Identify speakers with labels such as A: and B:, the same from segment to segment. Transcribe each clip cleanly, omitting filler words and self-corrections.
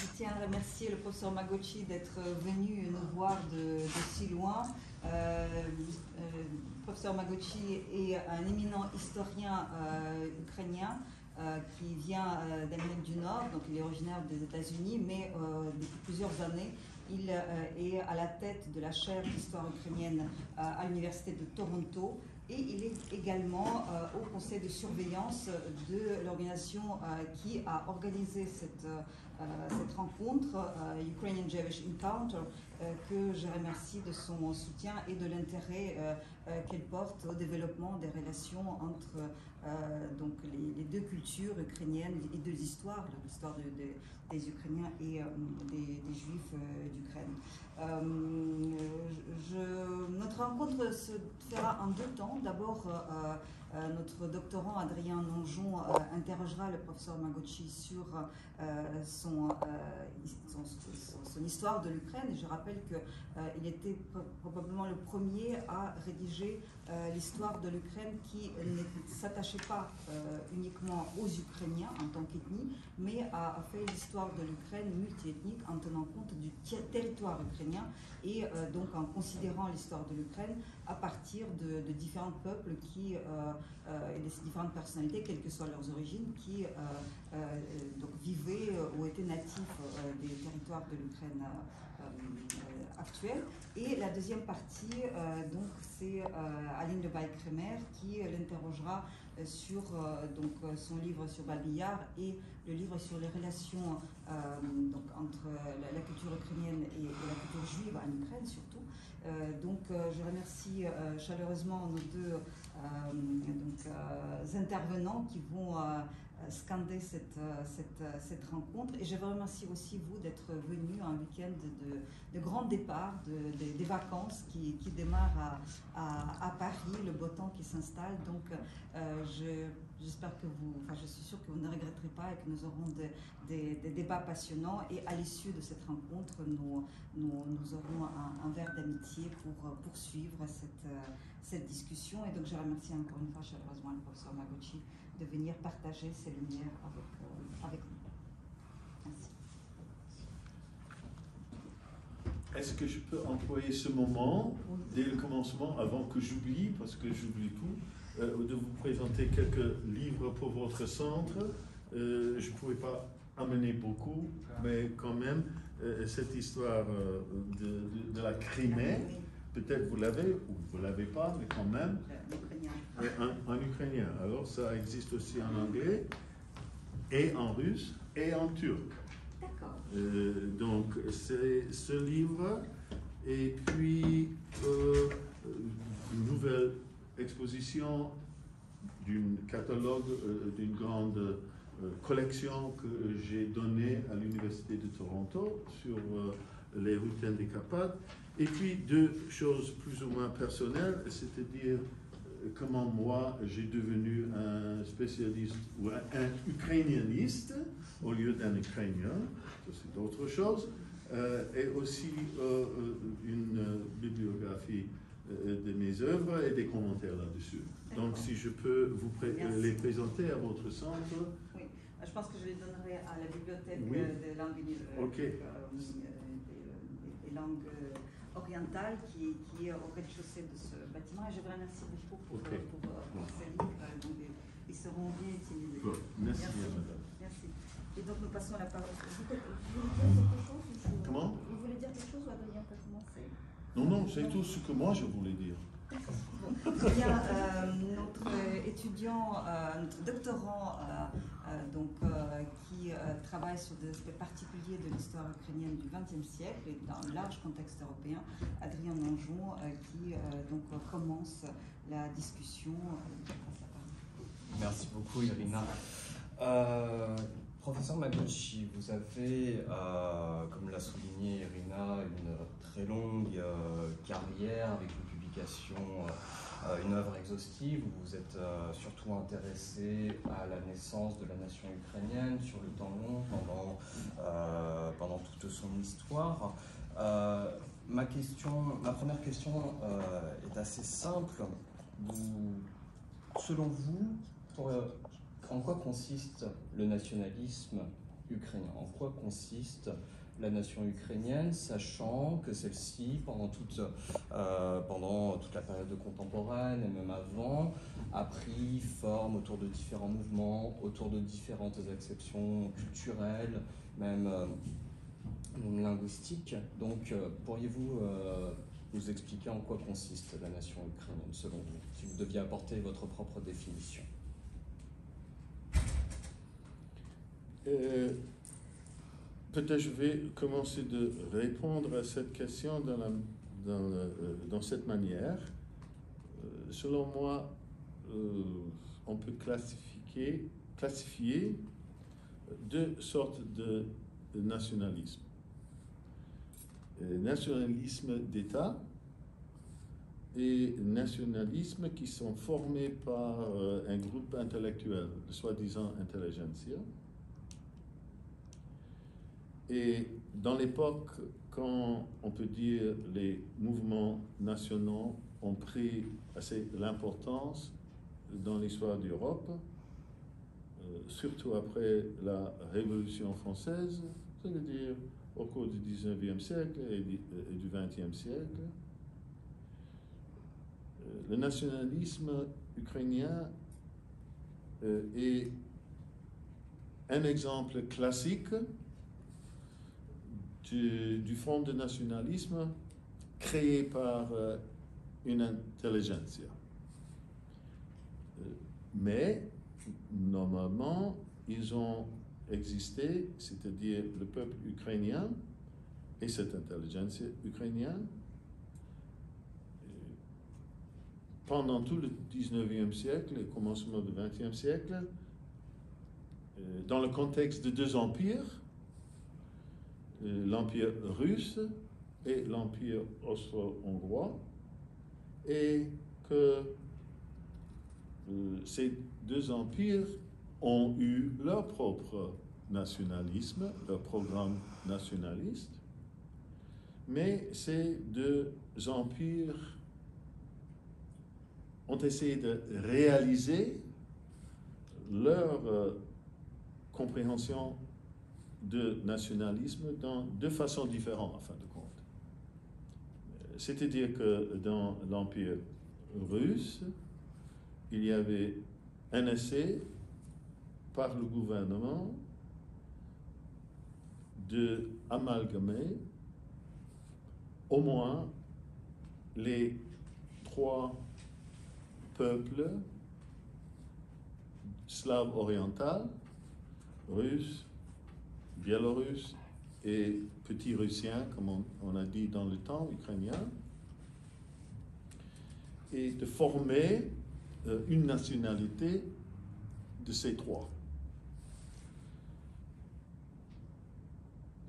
A: Je tiens à remercier le professeur Magocsi d'être venu nous voir de si loin. Le professeur Magocsi est un éminent historien ukrainien qui vient d'Amérique du Nord, donc il est originaire des États-Unis, mais depuis plusieurs années, il est à la tête de la chaire d'histoire ukrainienne à l'Université de Toronto. Et il est également au conseil de surveillance de l'organisation qui a organisé cette rencontre, Ukrainian Jewish Encounter, que je remercie de son soutien et de l'intérêt qu'elle porte au développement des relations entre donc les deux cultures ukrainiennes et deux histoires, l'histoire des Ukrainiens et des Juifs d'Ukraine. Notre rencontre se fera en deux temps. D'abord, notre doctorant Adrien Nonjon interrogera le professeur Magocsi sur son histoire de l'Ukraine. Je rappelle qu'il était probablement le premier à rédiger l'histoire de l'Ukraine qui ne s'attachait pas uniquement aux Ukrainiens en tant qu'ethnie, mais a fait l'histoire de l'Ukraine multiethnique en tenant compte du territoire ukrainien et donc en considérant l'histoire de l'Ukraine à partir de différents peuples et de différentes personnalités, quelles que soient leurs origines, qui donc vivaient ou étaient natifs des territoires de l'Ukraine actuelle. Et la deuxième partie, donc, c'est Aline Lebaille-Crémer qui l'interrogera sur son livre sur Babi Yar et le livre sur les relations donc, entre la culture ukrainienne et la culture juive en Ukraine surtout. Je remercie chaleureusement nos deux intervenants qui vont scander cette rencontre. Et je vous remercie aussi, vous, d'être venus un week-end de grand départ, des vacances qui démarrent à Paris, le beau temps qui s'installe. Donc, j'espère que je suis sûre que vous ne regretterez pas et que nous aurons des débats passionnants. Et à l'issue de cette rencontre, nous aurons un verre d'amitié pour poursuivre cette discussion. Et donc, je remercie encore une fois chaleureusement le professeur Magocsi de venir partager ses lumières avec nous. Merci.
B: Est-ce que je peux employer ce moment, dès le commencement, avant que j'oublie, parce que j'oublie tout, de vous présenter quelques livres pour votre centre. Je ne pouvais pas amener beaucoup, mais quand même, cette histoire de la Crimée, peut-être vous l'avez ou vous ne l'avez pas, mais quand même, en ukrainien. Alors ça existe aussi en anglais, et en russe, et en turc.
A: D'accord.
B: Donc c'est ce livre, et puis une nouvelle exposition d'un catalogue d'une grande collection que j'ai donnée à l'Université de Toronto sur les routines des Carpates. Et puis deux choses plus ou moins personnelles, c'est-à-dire comment moi j'ai devenu un spécialiste ou un ukrainianiste au lieu d'un ukrainien, ça c'est d'autres choses, et aussi une bibliographie de mes œuvres et des commentaires là-dessus. Donc si je peux vous les présenter à votre centre.
A: Oui, je pense que je les donnerai à la bibliothèque des langues, des langues orientales qui est au rez-de-chaussée de ce bâtiment. Et je vous remercie beaucoup pour ces livres. Donc, ils seront bien utilisés.
B: Bon, merci.
A: Merci. Et donc nous passons la parole. Vous voulez dire quelque chose?
B: Comment?
A: Vous voulez dire quelque chose ou Adrien peut commencer?
B: Non, c'est tout ce que moi je voulais dire.
A: Il y a notre étudiant, notre doctorant qui travaille sur des aspects particuliers de l'histoire ukrainienne du XXe siècle et dans un large contexte européen, Adrien Nonjon, qui commence la discussion.
C: Merci beaucoup, Irina. Professeur Magocsi, vous avez, comme l'a souligné Irina, une très longue carrière avec une publication, une œuvre exhaustive. Vous vous êtes surtout intéressé à la naissance de la nation ukrainienne sur le temps long, pendant toute son histoire. Ma première question est assez simple. Selon vous, en quoi consiste le nationalisme ukrainien. En quoi consiste la nation ukrainienne, sachant que celle-ci, pendant toute la période contemporaine et même avant, a pris forme autour de différents mouvements, autour de différentes acceptions culturelles, même linguistiques. Donc, pourriez-vous nous expliquer en quoi consiste la nation ukrainienne, selon vous, si vous deviez apporter votre propre définition?
B: Peut-être je vais commencer de répondre à cette question dans cette manière. Selon moi, on peut classifier deux sortes de nationalisme. Nationalisme d'État et nationalisme qui sont formés par un groupe intellectuel, soi-disant intelligentsia. Et dans l'époque, quand on peut dire les mouvements nationaux ont pris assez l'importance dans l'histoire d'Europe, surtout après la Révolution française, ça veut dire au cours du 19e siècle et du 20e siècle, le nationalisme ukrainien est un exemple classique du front de nationalisme créé par une intelligentsia. Mais, normalement, ils ont existé, c'est-à-dire le peuple ukrainien et cette intelligentsia ukrainienne, pendant tout le 19e siècle et commencement du 20e siècle, dans le contexte de deux empires, l'Empire russe et l'Empire austro-hongrois, et que ces deux empires ont eu leur propre nationalisme, leur programme nationaliste, mais ces deux empires ont essayé de réaliser leur compréhension de nationalisme dans deux façons différentes, en fin de compte. C'est-à-dire que dans l'Empire russe, il y avait un essai par le gouvernement d'amalgamer au moins les trois peuples slaves orientaux, russes, biélorusses et petits russiens, comme on a dit dans le temps, ukrainien, et de former une nationalité de ces trois,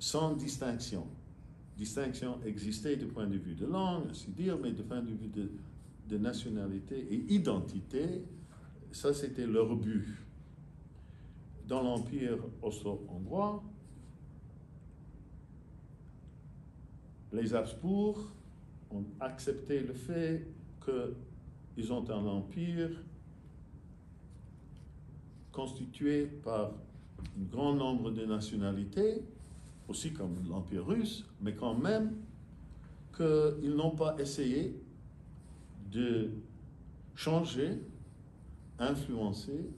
B: sans distinction. Distinction existait du point de vue de langue, ainsi dire, mais du point de vue de nationalité et identité, ça c'était leur but. Dans l'Empire austro-hongrois, les Habsbourg ont accepté le fait qu'ils ont un empire constitué par un grand nombre de nationalités, aussi comme l'Empire russe, mais quand même qu'ils n'ont pas essayé de changer, influencer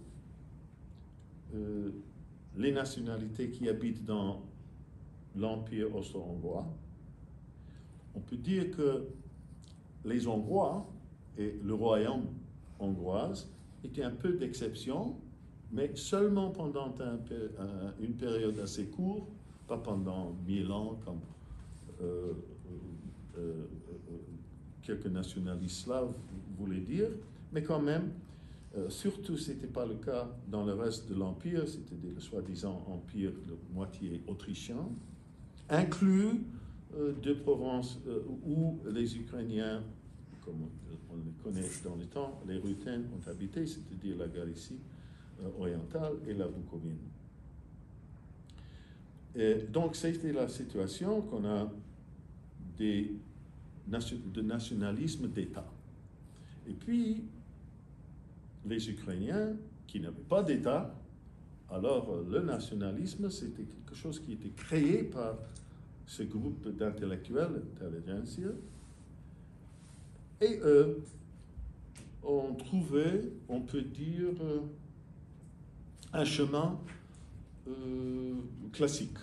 B: les nationalités qui habitent dans l'Empire austro-hongrois. On peut dire que les Hongrois et le royaume hongrois étaient un peu d'exception, mais seulement pendant une période assez courte, pas pendant 1000 ans comme quelques nationalistes slaves voulaient dire, mais quand même, surtout ce n'était pas le cas dans le reste de l'Empire, c'était le soi-disant empire de moitié autrichien, inclus deux provinces où les Ukrainiens, comme on les connaît dans le temps, les Ruthènes ont habité, c'est-à-dire la Galicie orientale et la Bucovine. Et donc c'était la situation qu'on a de nationalisme d'État. Et puis, les Ukrainiens, qui n'avaient pas d'État, alors, le nationalisme, c'était quelque chose qui était créé par ce groupe d'intellectuels, intelligentsia, et eux ont trouvé, on peut dire, un chemin classique.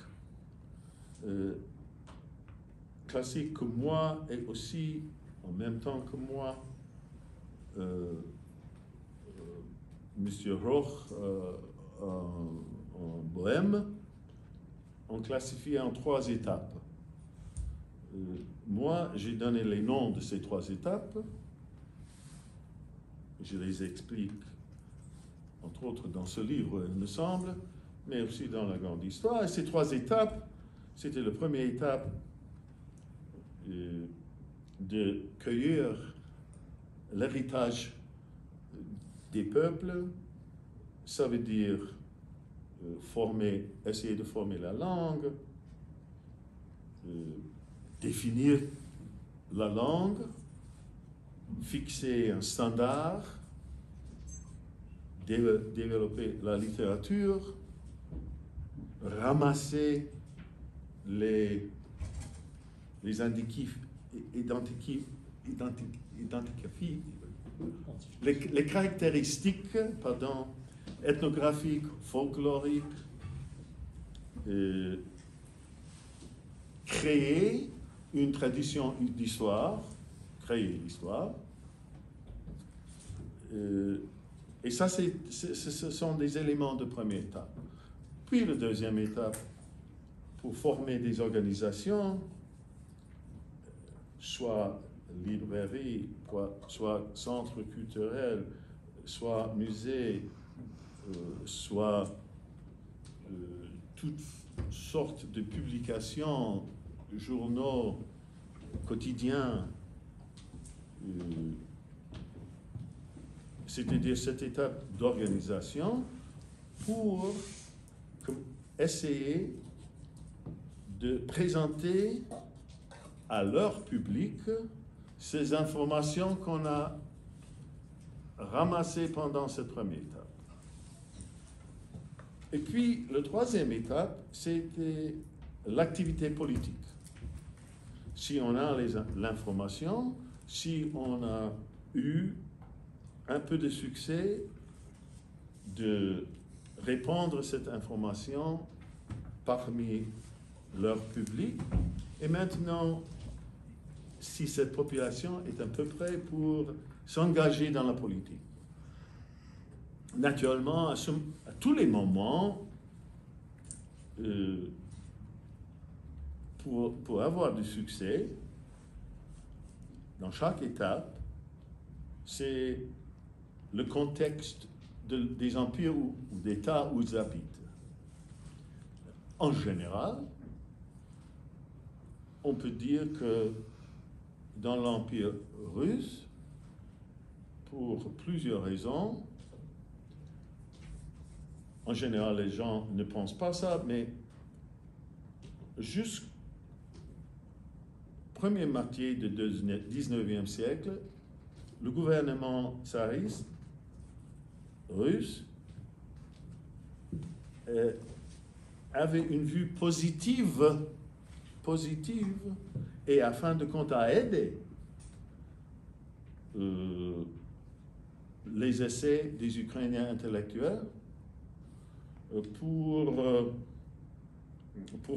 B: Classique que moi, et aussi, en même temps que moi, Monsieur Roch, en Bohème, on classifie en 3 étapes. Moi, j'ai donné les noms de ces 3 étapes. Je les explique, entre autres, dans ce livre, il me semble, mais aussi dans la grande histoire. Et ces 3 étapes, c'était la première étape de cueillir l'héritage des peuples. Ça veut dire essayer de former la langue, définir la langue, fixer un standard, développer la littérature, ramasser les les caractéristiques, ethnographiques, folkloriques, créer une tradition d'histoire, créer l'histoire. Et ça, ce sont des éléments de première étape. Puis la deuxième étape, pour former des organisations, soit librairie, soit centre culturel, soit musée, soit toutes sortes de publications, journaux, quotidiens, c'est-à-dire cette étape d'organisation pour essayer de présenter à leur public ces informations qu'on a ramassées pendant cette première étape. Et puis, la troisième étape, c'était l'activité politique. Si on a l'information, si on a eu un peu de succès de répandre cette information parmi leur public, et maintenant, si cette population est à peu près pour s'engager dans la politique. Naturellement, à tous les moments, pour avoir du succès, dans chaque étape, c'est le contexte des empires ou d'États où ils habitent. En général, on peut dire que dans l'Empire russe, pour plusieurs raisons, en général, les gens ne pensent pas ça, mais jusqu'au premier moitié du 19e siècle, le gouvernement tsariste russe avait une vue positive, et à fin de compte à aider les essais des Ukrainiens intellectuels pour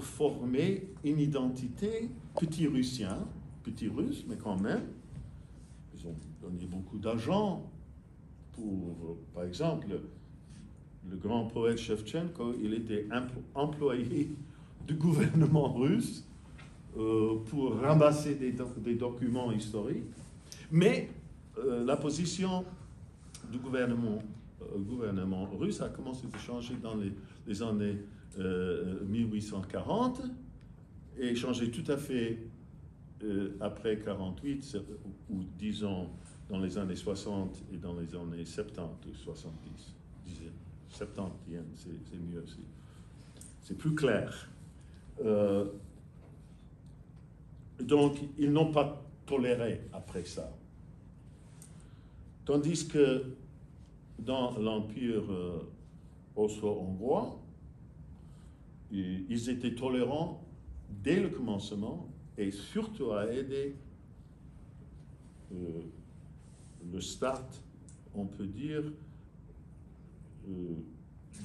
B: former une identité petit russe, mais quand même, ils ont donné beaucoup d'argent pour, par exemple, le grand poète Shevchenko, il était employé du gouvernement russe pour ramasser des documents historiques, mais la position du gouvernement russe a commencé à changer dans les années 1840 et changé tout à fait après 48, ou disons dans les années 60 et dans les années 70 ou 70. 70, c'est mieux, c'est plus clair. Donc, ils n'ont pas toléré après ça. Tandis que dans l'Empire austro-hongrois. Ils étaient tolérants dès le commencement et surtout à aider le start, on peut dire,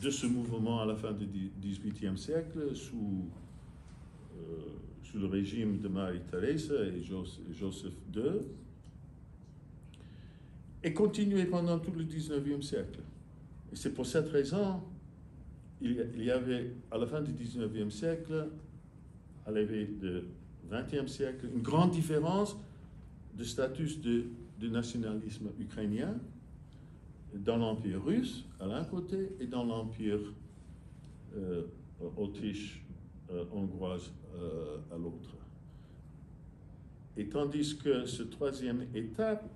B: de ce mouvement à la fin du XVIIIe siècle sous le régime de Marie-Thérèse et Joseph II, et continuer pendant tout le XIXe siècle. Et c'est pour cette raison il y avait, à la fin du XIXe siècle, à l'arrivée du XXe siècle, une grande différence de statut de nationalisme ukrainien dans l'Empire russe, à l'un côté, et dans l'Empire autriche-hongroise à l'autre. Et tandis que cette troisième étape,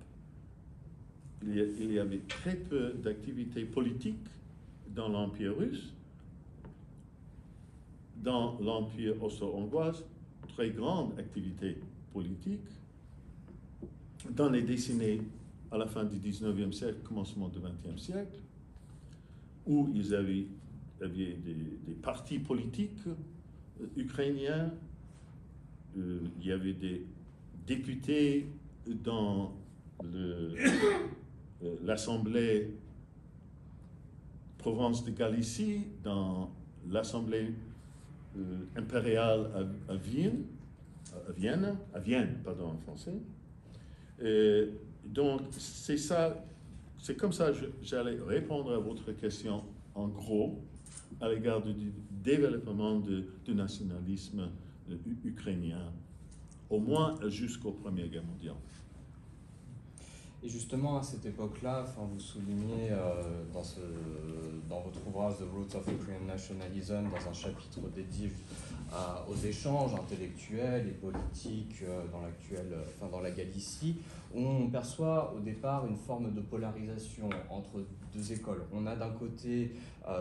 B: il y avait très peu d'activités politiques dans l'Empire russe. Dans l'Empire austro-hongrois, très grande activité politique. Dans les décennies à la fin du XIXe siècle, commencement du XXe siècle, où ils avaient des partis politiques ukrainiens, il y avait des députés dans l'Assemblée Provence de Galicie, dans l'Assemblée impériale à Vienne, pardon, en français. Donc, c'est comme ça que j'allais répondre à votre question en gros à l'égard du développement du nationalisme ukrainien, au moins jusqu'au Première Guerre mondiale.
C: Et justement, à cette époque-là, vous soulignez dans votre ouvrage The Roots of Ukrainian Nationalism, dans un chapitre dédié aux échanges intellectuels et politiques dans la Galicie, on perçoit au départ une forme de polarisation entre deux écoles. On a d'un côté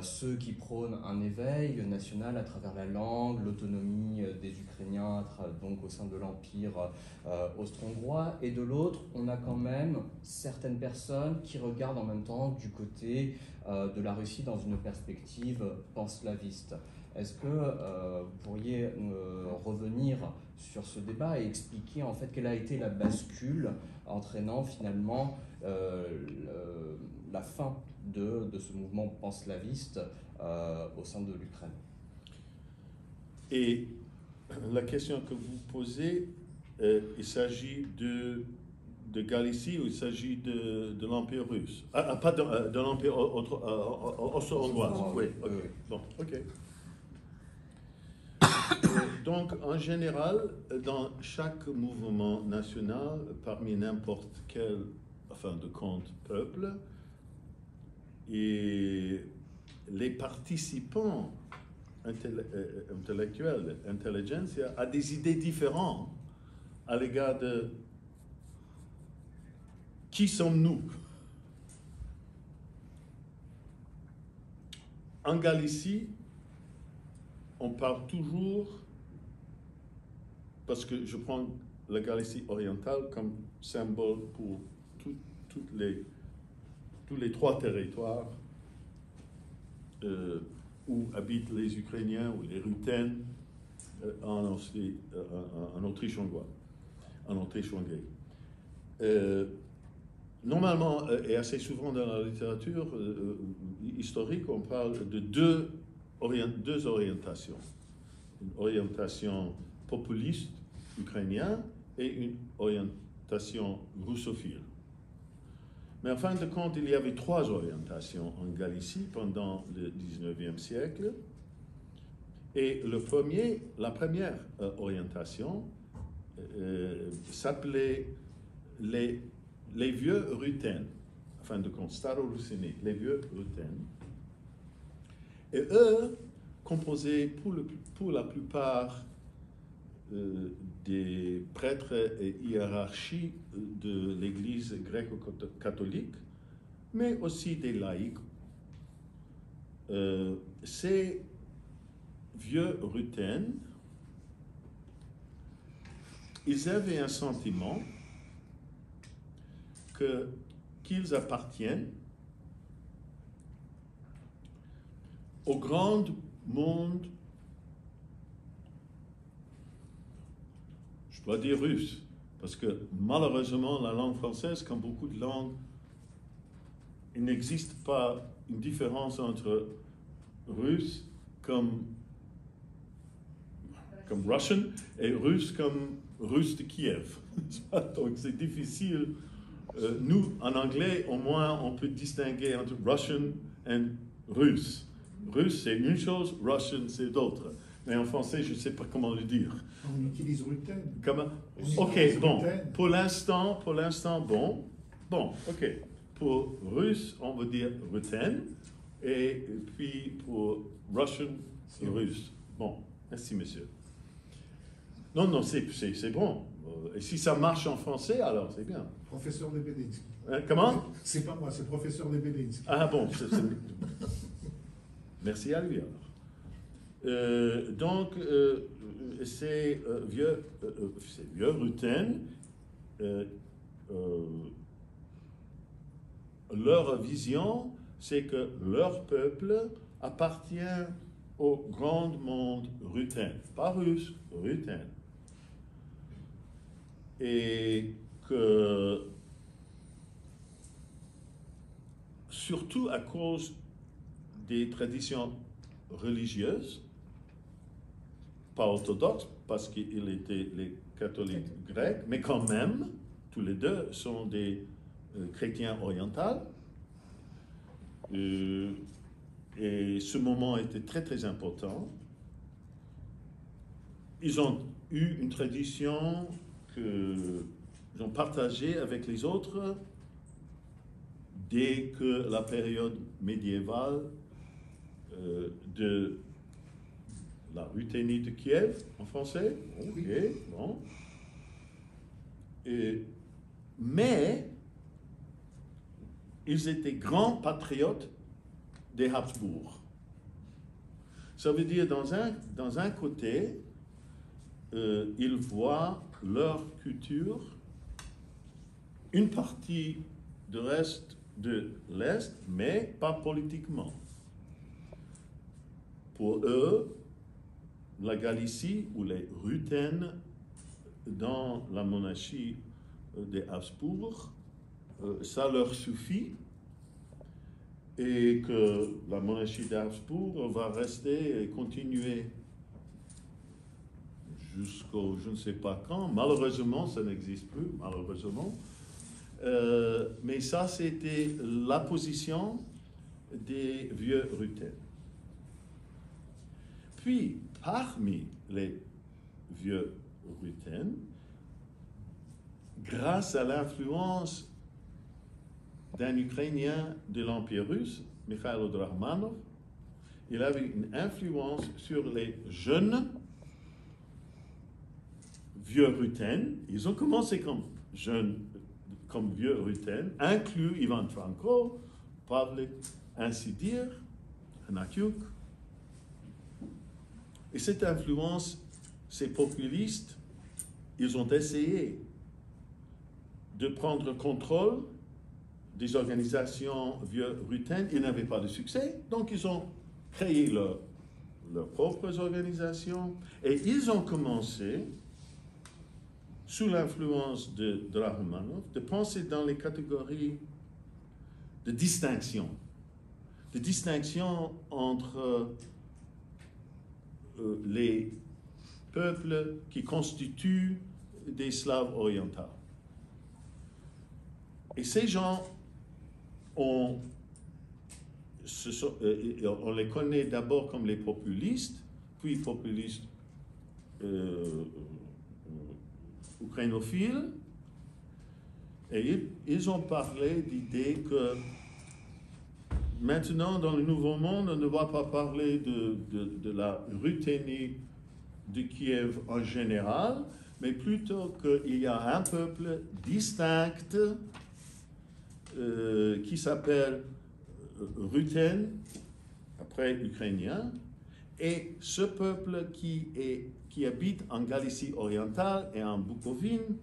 C: ceux qui prônent un éveil national à travers la langue, l'autonomie des Ukrainiens donc au sein de l'Empire austro-hongrois, et de l'autre, on a quand même certaines personnes qui regardent en même temps du côté de la Russie dans une perspective panslaviste. Est-ce que vous pourriez revenir sur ce débat et expliquer en fait quelle a été la bascule entraînant finalement la fin de ce mouvement panslaviste au sein de l'Ukraine?
B: Et la question que vous posez, il s'agit de Galicie ou il s'agit de l'Empire russe? Pas de l'Empire austro-hongrois. Oui, ok. Bon, ok. Donc, en général, dans chaque mouvement national, parmi n'importe quel, fin de compte, peuple, et les participants intellectuels, intelligentsia, a des idées différentes à l'égard de qui sommes-nous. En Galicie, on parle toujours, parce que je prends la Galicie orientale comme symbole pour tous les trois territoires où habitent les Ukrainiens ou les Rutènes en Autriche-Hongrois, en Autriche-Hongrie. Normalement, et assez souvent dans la littérature historique, on parle de deux orientations. Une orientation populiste ukrainienne et une orientation russophile. Mais en fin de compte, il y avait trois orientations en Galicie pendant le XIXe siècle. Et la première orientation s'appelait les vieux Rutènes, en fin de compte, Staro-Russini, les vieux Rutènes. Et eux composaient pour la plupart des prêtres et hiérarchies de l'Église gréco-catholique, mais aussi des laïcs. Ces vieux Rutènes, ils avaient un sentiment qu'ils appartiennent au grand monde, je dois dire russe, parce que malheureusement, la langue française, comme beaucoup de langues, il n'existe pas une différence entre russe comme Russian et russe comme russe de Kiev. Donc c'est difficile. Nous, en anglais, au moins, on peut distinguer entre Russian et russe. Russe, c'est une chose, Russian, c'est d'autre. Mais en français, je ne sais pas comment le dire.
D: On utilise Ruten.
B: Comment?
D: On
B: Ok,
D: utilise
B: bon.
D: Ruten.
B: Pour l'instant, bon. Bon, ok. Pour russe, on veut dire Ruten. Et puis pour Russian, c'est russe. Bon, merci, monsieur. Non, c'est bon. Et si ça marche en français, alors c'est bien.
D: Professeur Lebedinsky.
B: Comment?
D: C'est pas moi, c'est professeur Lebedinsky.
B: Ah bon, merci à lui alors. Donc, c'est vieux Ruten. Leur vision, c'est que leur peuple appartient au grand monde Ruten. Pas russe, Ruten. Et que, surtout à cause des traditions religieuses, pas orthodoxes, parce qu'ils étaient les catholiques grecs, mais quand même, tous les deux sont des chrétiens orientaux. Et ce moment était très très important. Ils ont eu une tradition qu'ils ont partagée avec les autres dès que la période médiévale de la Ruthénie de Kiev, en français. Ok, bon. Mais ils étaient grands patriotes des Habsbourg. Ça veut dire, dans un côté, ils voient leur culture, une partie du reste de l'Est, mais pas politiquement. Pour eux, la Galicie ou les Ruthènes dans la monarchie des Habsbourg, ça leur suffit, et que la monarchie d'Habsbourg va rester et continuer jusqu'au je ne sais pas quand. Malheureusement, ça n'existe plus, malheureusement. Mais ça, c'était la position des vieux Ruthénes. Puis, parmi les vieux Ruthénes, grâce à l'influence d'un Ukrainien de l'Empire russe, Mikhail Drahmanov, il avait une influence sur les jeunes vieux Ruthénes. Ils ont commencé comme jeunes, comme vieux Ruthénes, inclus Ivan Franko, Pavlik, ainsi dire, Hanakyuk. Et cette influence, ces populistes, ils ont essayé de prendre contrôle des organisations vieux Ruthénes. Ils n'avaient pas de succès, donc ils ont créé leurs propres organisations et ils ont commencé, sous l'influence de Drahmanov, de penser dans les catégories de distinction entre les peuples qui constituent des Slaves orientaux. Et ces gens, on les connaît d'abord comme les populistes, puis populistes ukrainophiles, et ils ont parlé d'idée que maintenant, dans le Nouveau Monde, on ne va pas parler de la Ruthénie de Kiev en général, mais plutôt qu'il y a un peuple distinct qui s'appelle Ruthène, après ukrainien, et ce peuple qui habite en Galicie orientale et en Bukovine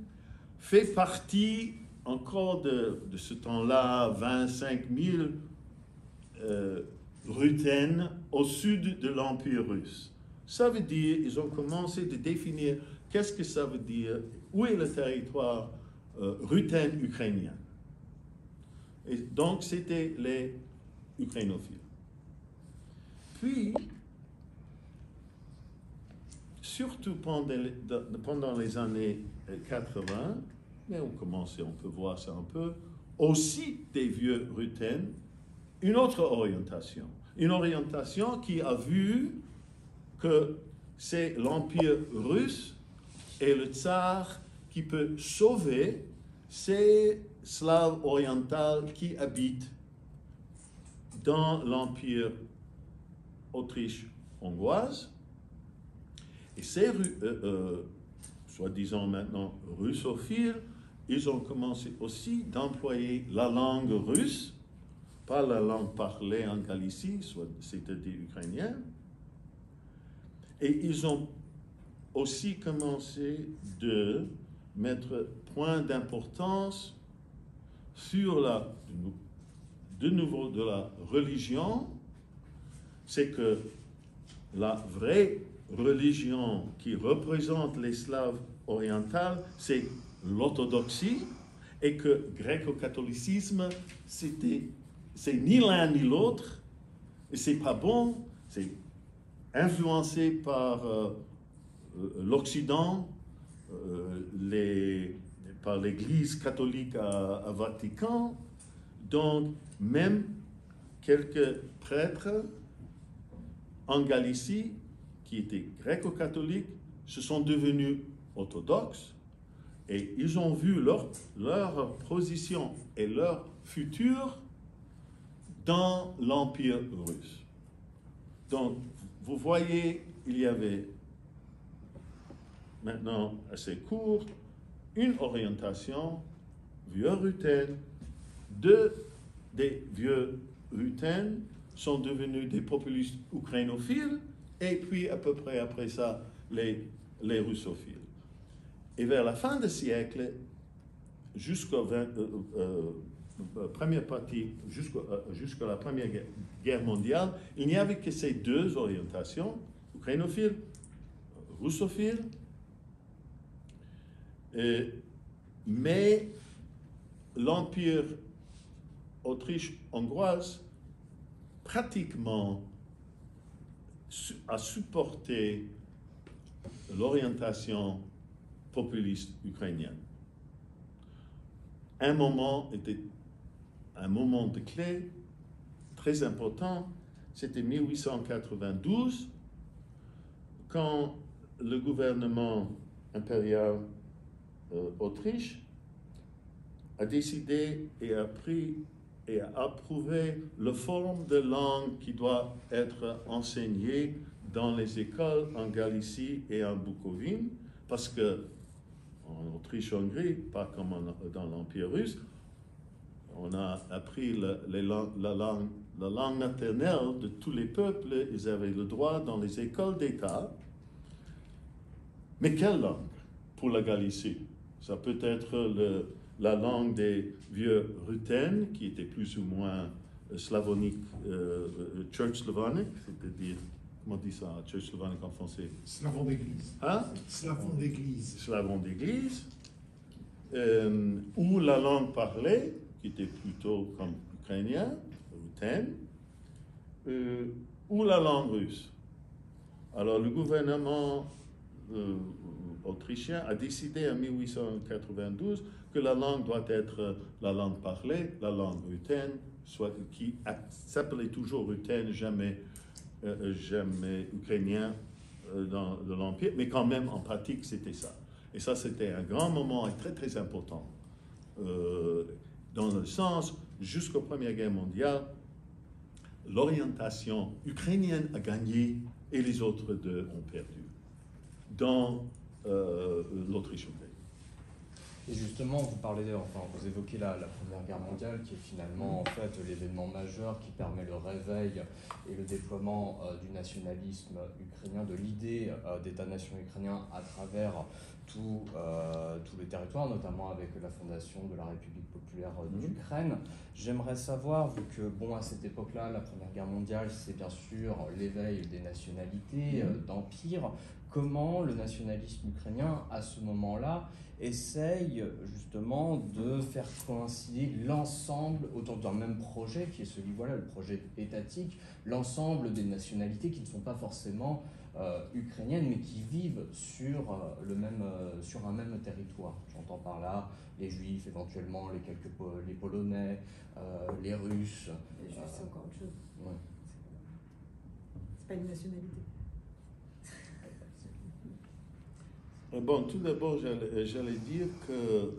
B: fait partie encore de ce temps-là, 25 000 Rutène au sud de l'Empire russe. Ça veut dire, ils ont commencé à définir qu'est-ce que ça veut dire, où est le territoire rutène ukrainien. Et donc, c'était les ukrainophiles. Puis, surtout pendant les années 80, mais on peut voir ça un peu, aussi des vieux rutènes, une autre orientation. Une orientation qui a vu que c'est l'Empire russe et le tsar qui peut sauver ces Slaves orientaux qui habitent dans l'Empire autriche-hongroise. Et ces soi-disant maintenant russophiles, ils ont commencé aussi d'employer la langue russe, pas la langue parlée en Galicie, c'est-à-dire ukrainien. Et ils ont aussi commencé de mettre point d'importance sur de nouveau de la religion. C'est que la vraie religion qui représente les Slaves orientaux, c'est l'orthodoxie, et que gréco-catholicisme, c'est ni l'un ni l'autre, et c'est pas bon, c'est influencé par l'Occident, par l'Église catholique à Vatican. Donc, même quelques prêtres en Galicie, qui étaient gréco-catholiques, se sont devenus orthodoxes, et ils ont vu leur position et leur futur dans l'Empire russe. Donc, vous voyez, il y avait maintenant assez court une orientation vieux rutène. Des vieux rutènes sont devenus des populistes ukrainophiles, et puis à peu près après ça, les russophiles. Et vers la fin du siècle, jusqu'à première partie, jusqu'à la Première Guerre mondiale, il n'y avait que ces deux orientations, ukrainophile, russophile. Mais l'Empire autriche-hongroise pratiquement a supporté l'orientation populiste ukrainienne. Un moment était un moment de clé très important, c'était 1892, quand le gouvernement impérial Autriche a décidé et a pris et a approuvé la forme de langue qui doit être enseignée dans les écoles en Galicie et en Bukovine, parce que en Autriche-Hongrie, pas comme dans l'Empire russe, on a appris la langue maternelle de tous les peuples. Ils avaient le droit dans les écoles d'État. Mais quelle langue pour la Galicie? Ça peut être la langue des vieux rutènes, qui étaient plus ou moins slavoniques, church slavonique, c'est-à-dire, comment on dit ça, church slavonique en français?
D: Slavon d'église.
B: Hein?
D: Slavon d'église.
B: Slavon d'église. Ou la langue parlée, qui était plutôt comme ukrainien, rutène, ou la langue russe. Alors le gouvernement autrichien a décidé en 1892 que la langue doit être la langue parlée, la langue rutène, soit qui s'appelait toujours rutène, jamais ukrainien dans l'Empire, mais quand même en pratique c'était ça. Et ça c'était un grand moment et très très important. Dans le sens, jusqu'aux Première Guerre mondiale, l'orientation ukrainienne a gagné et les autres deux ont perdu dans l'Autriche-Hongrie.
C: Et justement, vous évoquez la Première Guerre mondiale, qui est finalement en fait l'événement majeur qui permet le réveil et le déploiement du nationalisme ukrainien, de l'idée d'État-nation ukrainien à travers tous les territoires, notamment avec la fondation de la République populaire d'Ukraine. J'aimerais savoir, vu que à cette époque-là, la Première Guerre mondiale, c'est bien sûr l'éveil des nationalités, d'empires, comment le nationalisme ukrainien, à ce moment-là, essaye justement de faire coïncider l'ensemble, autour d'un même projet, qui est celui-là, le projet étatique, l'ensemble des nationalités qui ne sont pas forcément ukrainiennes, mais qui vivent sur un même territoire. J'entends par là les Juifs, éventuellement les Polonais, les Russes.
E: Les Juifs, c'est encore autre chose.
C: Ouais.
E: C'est pas une nationalité.
B: Bon, tout d'abord, j'allais dire que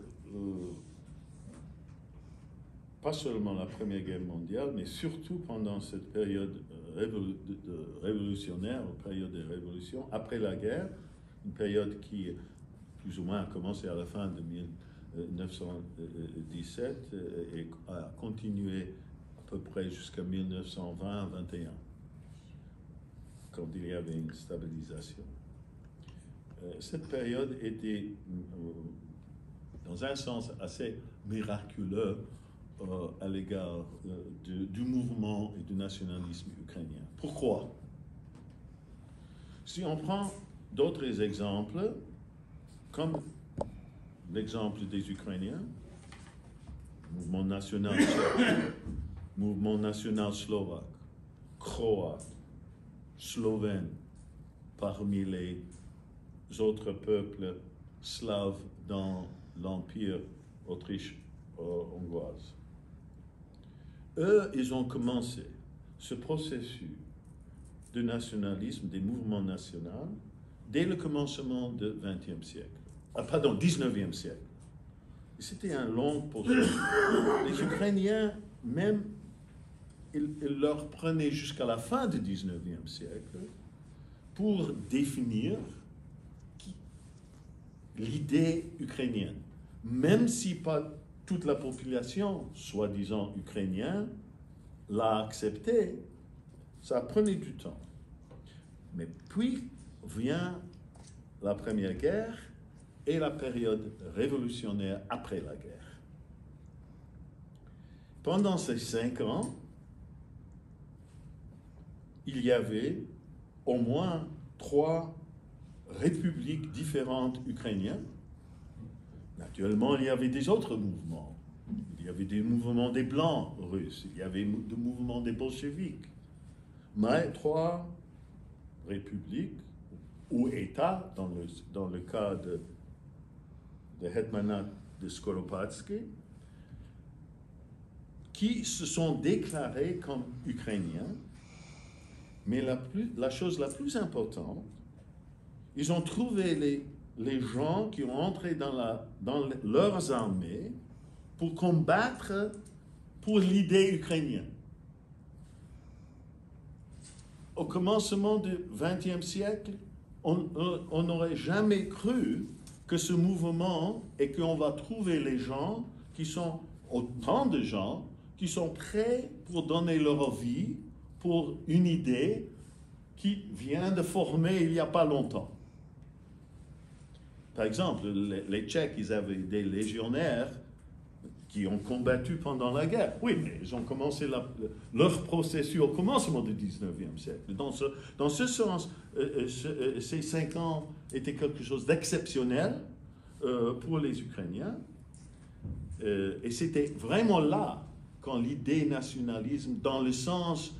B: pas seulement la Première Guerre mondiale, mais surtout pendant cette période révolutionnaire, période de révolution, après la guerre, une période qui plus ou moins a commencé à la fin de 1917 et a continué à peu près jusqu'à 1920-21, quand il y avait une stabilisation. Cette période était, dans un sens, assez miraculeux à l'égard du mouvement et du nationalisme ukrainien. Pourquoi? Si on prend d'autres exemples, comme l'exemple des Ukrainiens, mouvement national tchèque, mouvement national slovaque, croate, slovène, parmi les autres peuples slaves dans l'Empire autriche-hongroise. Eux, ils ont commencé ce processus de nationalisme, des mouvements nationaux, dès le commencement du XXe siècle. Pardon, 19e siècle. C'était un long processus. Les Ukrainiens, même, ils leur prenaient jusqu'à la fin du 19e siècle pour définir l'idée ukrainienne, même si pas toute la population, soi-disant ukrainienne, l'a accepté, ça prenait du temps. Mais puis vient la Première Guerre et la période révolutionnaire après la guerre. Pendant ces 5 ans, il y avait au moins 3 républiques différentes ukrainiennes. Naturellement, il y avait des autres mouvements. Il y avait des mouvements des Blancs russes, il y avait des mouvements des bolcheviks. Mais 3 républiques, ou États, dans le cas de Hetmanat de Skoropadsky, qui se sont déclarés comme ukrainiens. Mais la chose la plus importante, ils ont trouvé les gens qui ont entré dans leurs armées pour combattre pour l'idée ukrainienne. Au commencement du XXe siècle, on n'aurait jamais cru que ce mouvement et qu'on va trouver les gens qui sont, autant de gens, qui sont prêts pour donner leur vie pour une idée qui vient de former il n'y a pas longtemps. Par exemple, les Tchèques, ils avaient des légionnaires qui ont combattu pendant la guerre. Oui, mais ils ont commencé leur processus au commencement du 19e siècle. Dans ce sens, ces 5 ans étaient quelque chose d'exceptionnel pour les Ukrainiens. Et c'était vraiment là quand l'idée nationalisme, dans le sens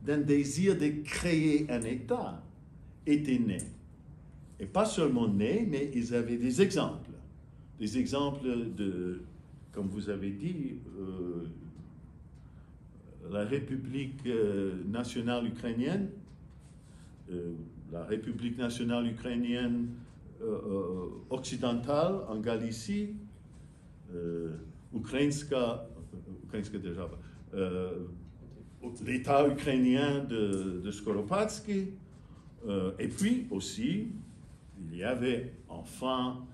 B: d'un désir de créer un État, était née. Et pas seulement née, mais ils avaient des exemples. Des exemples de, comme vous avez dit, la République nationale ukrainienne, la République nationale ukrainienne occidentale en Galicie, l'État ukrainien de Skoropadsky, et puis aussi, il y avait enfin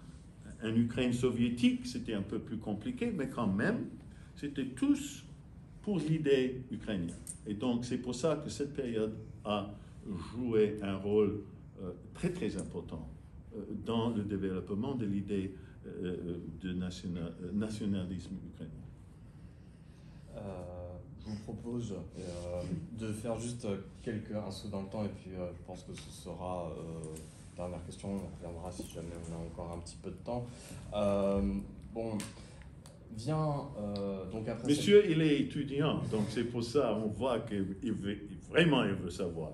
B: en Ukraine soviétique, c'était un peu plus compliqué, mais quand même, c'était tous pour l'idée ukrainienne. Et donc, c'est pour ça que cette période a joué un rôle très, très important dans le développement de l'idée de nationalisme ukrainien.
C: Je vous propose de faire juste un saut dans le temps, et puis je pense que ce sera dernière question, on reviendra si jamais on a encore un petit peu de temps. Bon, vient donc après.
B: Monsieur, il est étudiant, donc c'est pour ça on voit qu'il veut vraiment il veut savoir.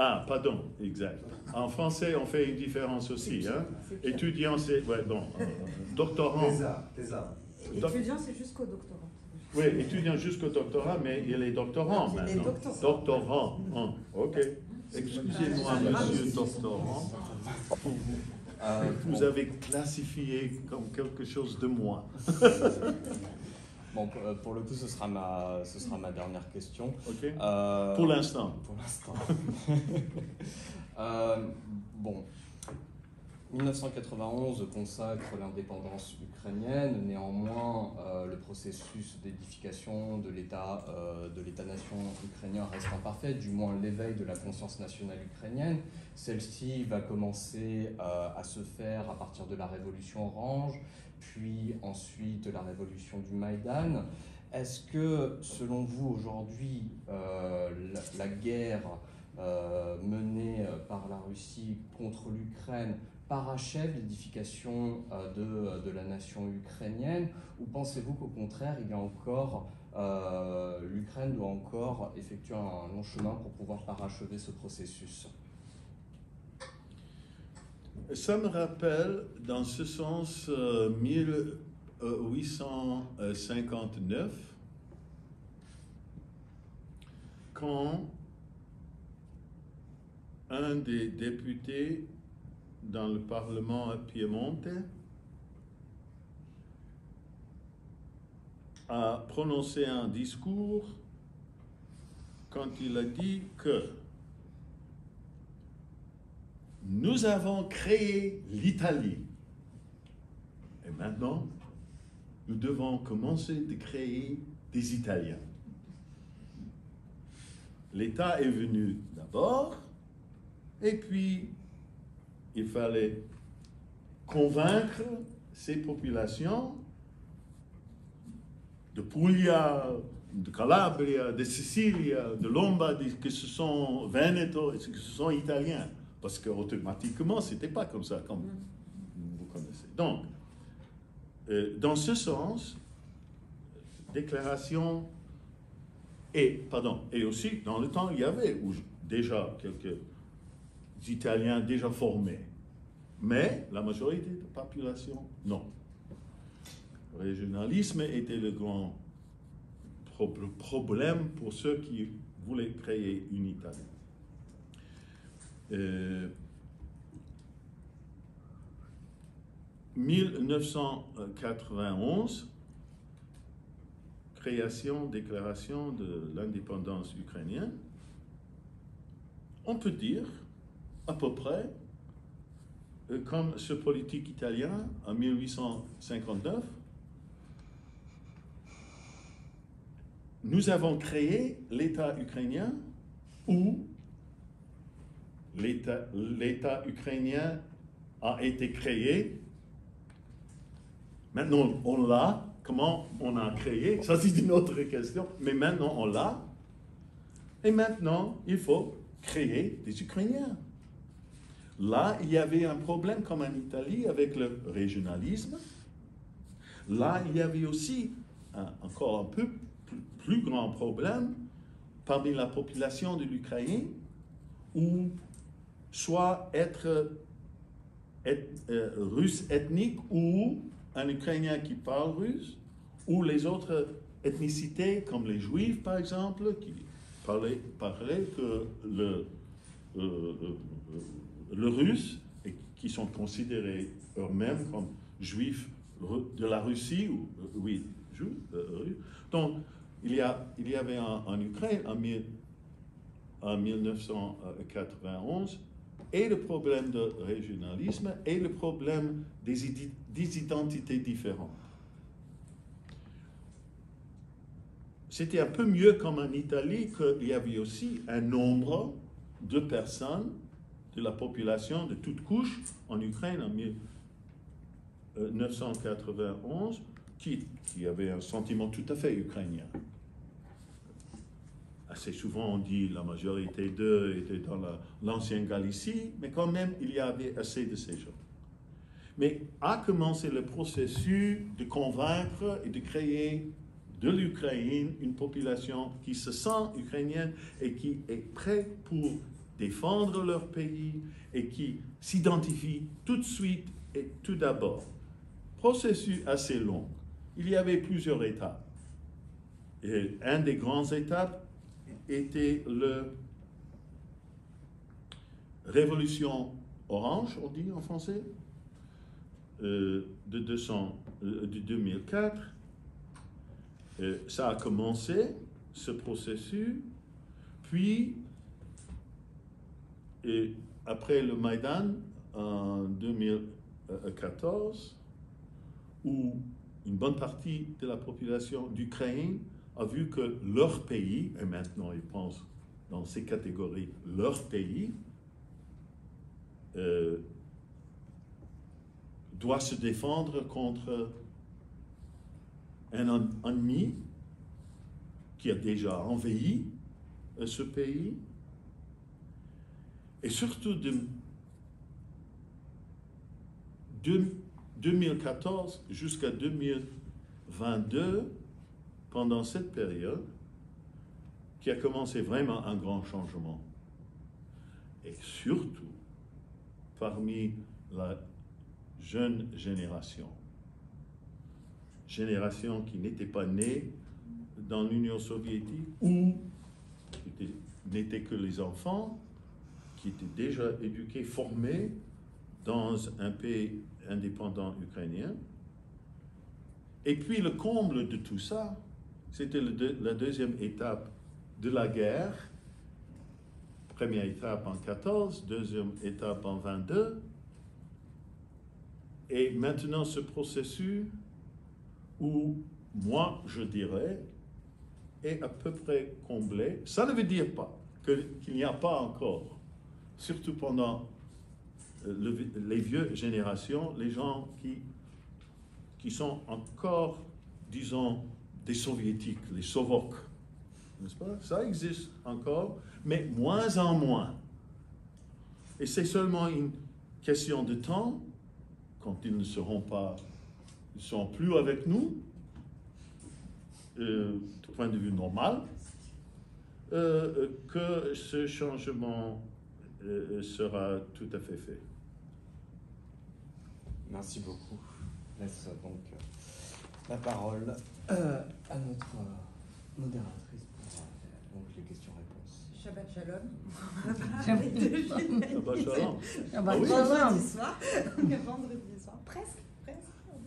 B: Ah, pardon, exact. En français, on fait une différence aussi. Hein? Étudiant, c'est... Ouais, bon, doctorant.
E: Étudiant, c'est jusqu'au doctorat.
B: Oui, étudiant jusqu'au doctorat, mais il est doctorant maintenant. Doctorant. Ok. Excusez-moi, monsieur doctorant. Vous avez classifié comme quelque chose de moi.
C: Bon, pour le coup, ce sera ma dernière question.
B: Ok. Pour l'instant.
C: Pour l'instant. Bon, 1991 consacre l'indépendance ukrainienne. Néanmoins, le processus d'édification de l'État-nation ukrainien reste imparfait, du moins l'éveil de la conscience nationale ukrainienne. Celle-ci va commencer à se faire à partir de la Révolution orange, puis ensuite la révolution du Maïdan. Est-ce que, selon vous, aujourd'hui, la guerre menée par la Russie contre l'Ukraine parachève l'édification de la nation ukrainienne, ou pensez-vous qu'au contraire, l'Ukraine doit encore effectuer un long chemin pour pouvoir parachever ce processus?
B: Ça me rappelle, dans ce sens, 1859, quand un des députés dans le Parlement piémontais a prononcé un discours quand il a dit que nous avons créé l'Italie. Et maintenant, nous devons commencer de créer des Italiens. L'État est venu d'abord, et puis il fallait convaincre ces populations de Puglia, de Calabria, de Sicilia, de Lombardie, que ce sont Veneto, que ce sont Italiens. Parce qu'automatiquement, ce n'était pas comme ça, comme vous connaissez. Donc, dans ce sens, déclaration, et aussi, dans le temps, il y avait déjà quelques Italiens déjà formés. Mais la majorité de la population, non. Le régionalisme était le grand problème pour ceux qui voulaient créer une Italie. 1991, déclaration de l'indépendance ukrainienne. On peut dire, à peu près, comme ce politique italien en 1859, nous avons créé l'État ukrainien où l'État ukrainien a été créé. Maintenant, on l'a. Comment on a créé? Ça, c'est une autre question. Mais maintenant, on l'a. Et maintenant, il faut créer des Ukrainiens. Là, il y avait un problème comme en Italie avec le régionalisme. Là, il y avait aussi encore un peu plus grand problème parmi la population de l'Ukraine, où soit être russe ethnique ou un Ukrainien qui parle russe, ou les autres ethnicités, comme les Juifs par exemple, qui parlaient que le russe, et qui sont considérés eux-mêmes comme juifs de la Russie, ou oui, juifs. Donc, il y avait en Ukraine, en 1991, et le problème de régionalisme et le problème des identités différentes. C'était un peu mieux comme en Italie qu'il y avait aussi un nombre de personnes de la population de toutes couches en Ukraine en 1991 qui avaient un sentiment tout à fait ukrainien. Assez souvent, on dit la majorité d'eux étaient dans l'ancienne Galicie, mais quand même, il y avait assez de ces gens. Mais a commencé le processus de convaincre et de créer de l'Ukraine une population qui se sent ukrainienne et qui est prête pour défendre leur pays et qui s'identifie tout de suite et tout d'abord. Processus assez long. Il y avait plusieurs étapes. Et une des grandes étapes était la révolution orange, on dit en français, de 2004. Ça a commencé, ce processus, puis, après le Maïdan, en 2014, où une bonne partie de la population d'Ukraine a vu que leur pays, et maintenant ils pensent dans ces catégories, leur pays, doit se défendre contre un ennemi qui a déjà envahi ce pays, et surtout de 2014 jusqu'à 2022, pendant cette période, qui a commencé vraiment un grand changement. Et surtout, parmi la jeune génération qui n'était pas née dans l'Union soviétique ou n'étaient que les enfants qui étaient déjà éduqués, formés dans un pays indépendant ukrainien. Et puis le comble de tout ça, c'était la deuxième étape de la guerre. Première étape en 14, deuxième étape en 22. Et maintenant ce processus où, moi, je dirais, est à peu près comblé. Ça ne veut dire pas qu'il n'y a pas encore, surtout pendant les vieilles générations, les gens qui sont encore, disons, des soviétiques, les sovoks, n'est-ce pas? Ça existe encore, mais moins en moins. Et c'est seulement une question de temps, quand ils ne seront plus avec nous, du point de vue normal, que ce changement sera tout à fait fait.
C: Merci beaucoup. Je laisse donc la parole à notre modératrice pour donc les questions-réponses.
E: Shabbat Shalom.
B: Shabbat Shalom.
E: Vendredi soir. Vendredi soir. Presque.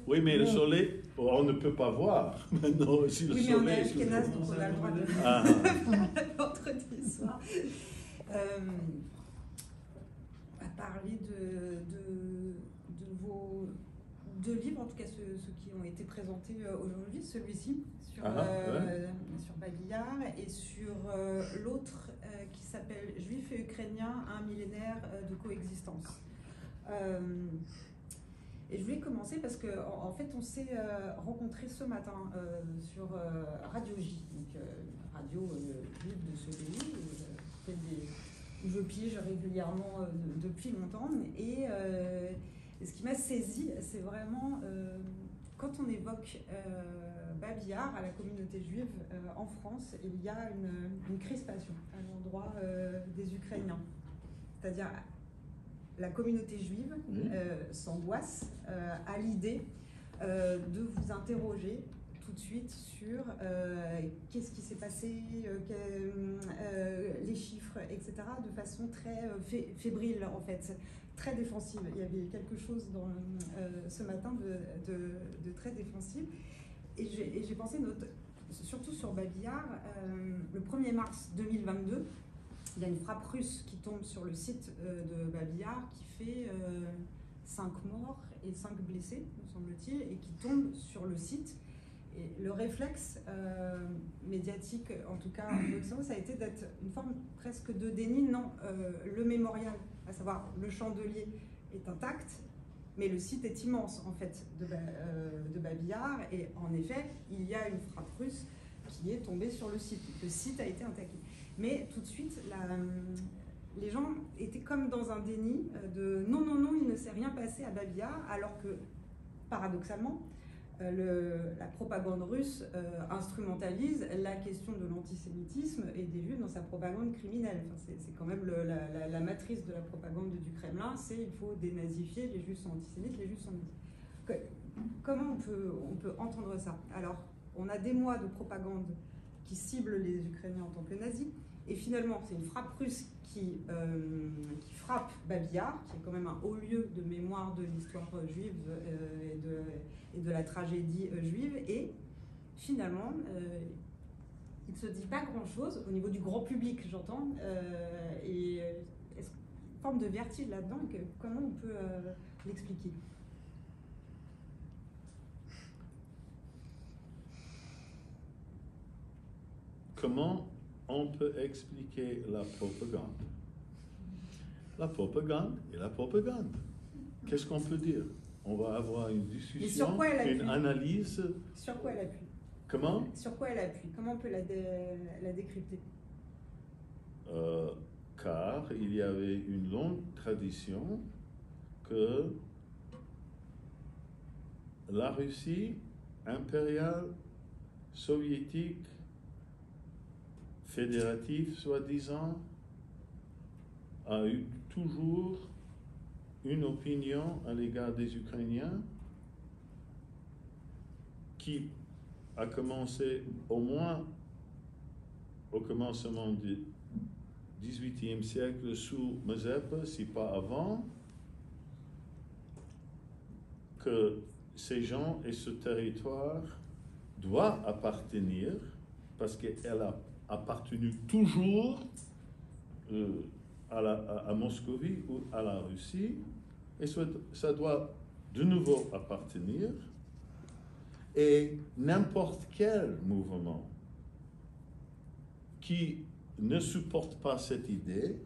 B: Oui, mais le soleil, on ne peut pas voir maintenant si le
E: oui,
B: soleil...
E: Oui, mais on est Ashkenaz, donc on a le droit de vendredi soir. À parler de vos deux livres, en tout cas ceux qui ont été présentés aujourd'hui, celui-ci sur Babillard et sur l'autre qui s'appelle Juifs et Ukrainiens, un millénaire de coexistence. Et je voulais commencer parce qu'en fait, on s'est rencontrés ce matin sur Radio J, donc radio juive de ce pays, où je pige régulièrement depuis longtemps. Et ce qui m'a saisi, c'est vraiment quand on évoque Babillard à la communauté juive en France, il y a une crispation à l'endroit des Ukrainiens. C'est-à-dire, la communauté juive s'angoisse à l'idée de vous interroger tout de suite sur qu'est-ce qui s'est passé, les chiffres, etc., de façon très fébrile en fait, très défensive. Il y avait quelque chose ce matin de très défensif. Et j'ai pensé surtout sur Babillard, le 1er mars 2022, il y a une frappe russe qui tombe sur le site de Babillard qui fait 5 morts et 5 blessés, me semble-t-il, et qui tombe sur le site. Et le réflexe médiatique, en tout cas en Bruxelles, ça a été d'être une forme presque de déni. Non, le mémorial, à savoir le chandelier, est intact, mais le site est immense, en fait, de Babillard. Et en effet, il y a une frappe russe qui est tombée sur le site. Le site a été attaqué. Mais tout de suite, les gens étaient comme dans un déni de non, non, non, il ne s'est rien passé à Babillard, alors que, paradoxalement, la propagande russe instrumentalise la question de l'antisémitisme et des Juifs dans sa propagande criminelle. Enfin, c'est quand même la matrice de la propagande du Kremlin, c'est il faut dénazifier, les Juifs sont antisémites, les Juifs sont nazis. Comment on peut entendre ça? Alors, on a des mois de propagande qui ciblent les Ukrainiens en tant que nazis, et finalement, c'est une frappe russe qui frappe Babillard, qui est quand même un haut lieu de mémoire de l'histoire juive et de la tragédie juive, et finalement, il ne se dit pas grand-chose au niveau du grand public, j'entends, et est-ce une forme de vertige là-dedans, comment on peut l'expliquer?
B: Comment on peut expliquer la propagande? La propagande et la propagande. Qu'est-ce qu'on peut dire? On va avoir une discussion, une analyse.
E: Sur quoi elle appuie?
B: Comment?
E: Sur quoi elle appuie? Comment on peut la décrypter?
B: Car il y avait une longue tradition que la Russie impériale, soviétique, fédérative, soi-disant, a eu toujours une opinion à l'égard des Ukrainiens qui a commencé au moins au commencement du XVIIIe siècle sous Mazepa, si pas avant, que ces gens et ce territoire doivent appartenir, parce qu'elle a appartenu toujours à Moscovie ou à la Russie, et ça doit de nouveau appartenir. Et n'importe quel mouvement qui ne supporte pas cette idée,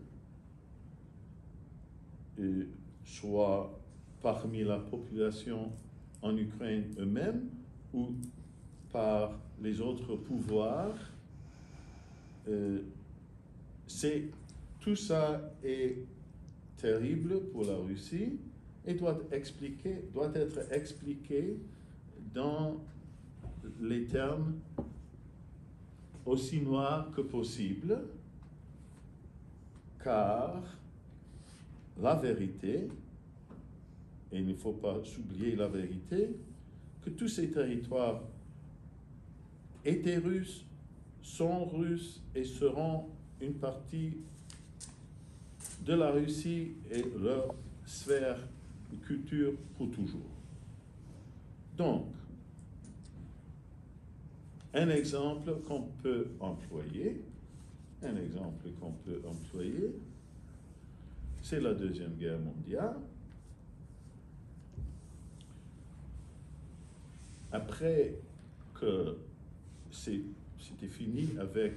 B: soit parmi la population en Ukraine eux-mêmes ou par les autres pouvoirs, tout ça est terrible pour la Russie et doit être expliqué dans les termes aussi noirs que possible, car la vérité, et il ne faut pas oublier la vérité, que tous ces territoires étaient russes, sont russes et seront une partie de la Russie et leur sphère de culture pour toujours. Donc, un exemple qu'on peut employer, c'est la Deuxième Guerre mondiale. Après que c'était fini avec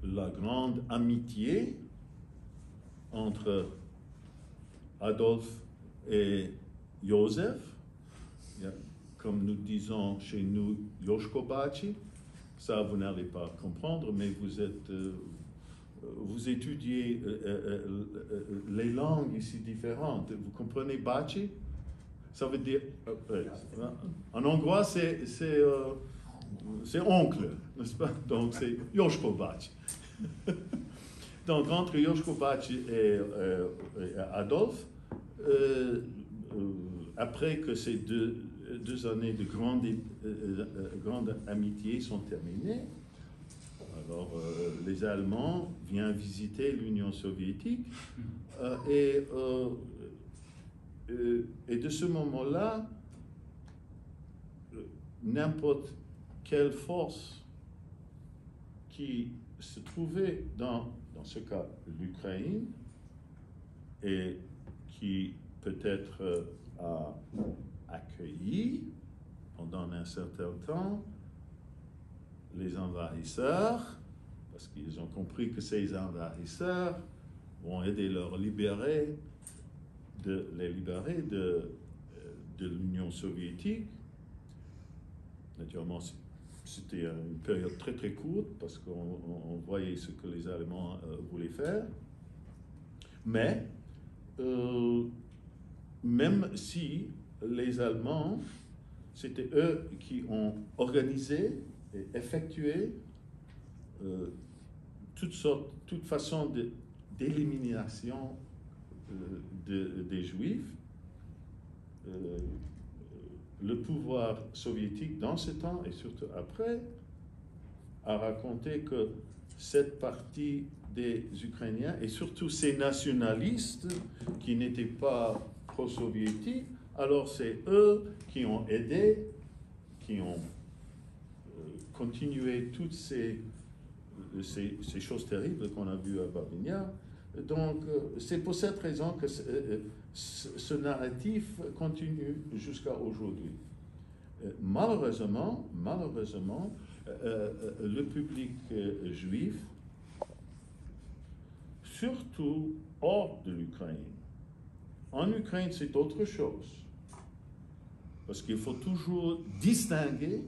B: la grande amitié entre Adolphe et Joseph, comme nous disons chez nous, Joško Bači. Ça, vous n'allez pas comprendre, mais vous étudiez les langues ici différentes. Vous comprenez Bači? Ça veut dire, en hongrois, c'est oncle, n'est-ce pas? Donc, c'est Joško Bači. Donc, entre Joško Bači et Adolphe, après que ces deux années de grande amitié sont terminées, alors les Allemands viennent visiter l'Union soviétique et de ce moment-là, n'importe quelle force qui se trouvait dans ce cas l'Ukraine et qui peut-être a accueilli pendant un certain temps les envahisseurs, parce qu'ils ont compris que ces envahisseurs vont aider les libérer de l'Union soviétique. Naturellement, c'était une période très très courte parce qu'on voyait ce que les Allemands voulaient faire. Mais même si les Allemands, c'était eux qui ont organisé et effectué toute façon d'élimination des Juifs, le pouvoir soviétique dans ce temps et surtout après a raconté que cette partie des Ukrainiens et surtout ces nationalistes qui n'étaient pas pro-soviétiques, alors c'est eux qui ont aidé, qui ont continué toutes ces choses terribles qu'on a vues à Babinja. Donc, c'est pour cette raison que ce narratif continue jusqu'à aujourd'hui. Malheureusement, le public juif, surtout hors de l'Ukraine. En Ukraine, c'est autre chose. Parce qu'il faut toujours distinguer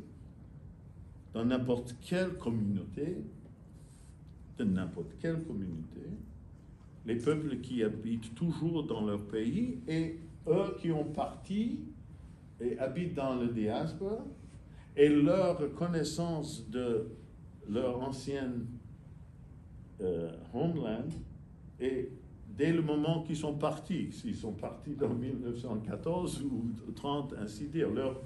B: dans n'importe quelle communauté, les peuples qui habitent toujours dans leur pays et eux qui ont parti et habitent dans le diaspora et leur connaissance de leur ancienne homeland et dès le moment qu'ils sont partis, s'ils sont partis dans 1914 ou 30, ainsi dire, leur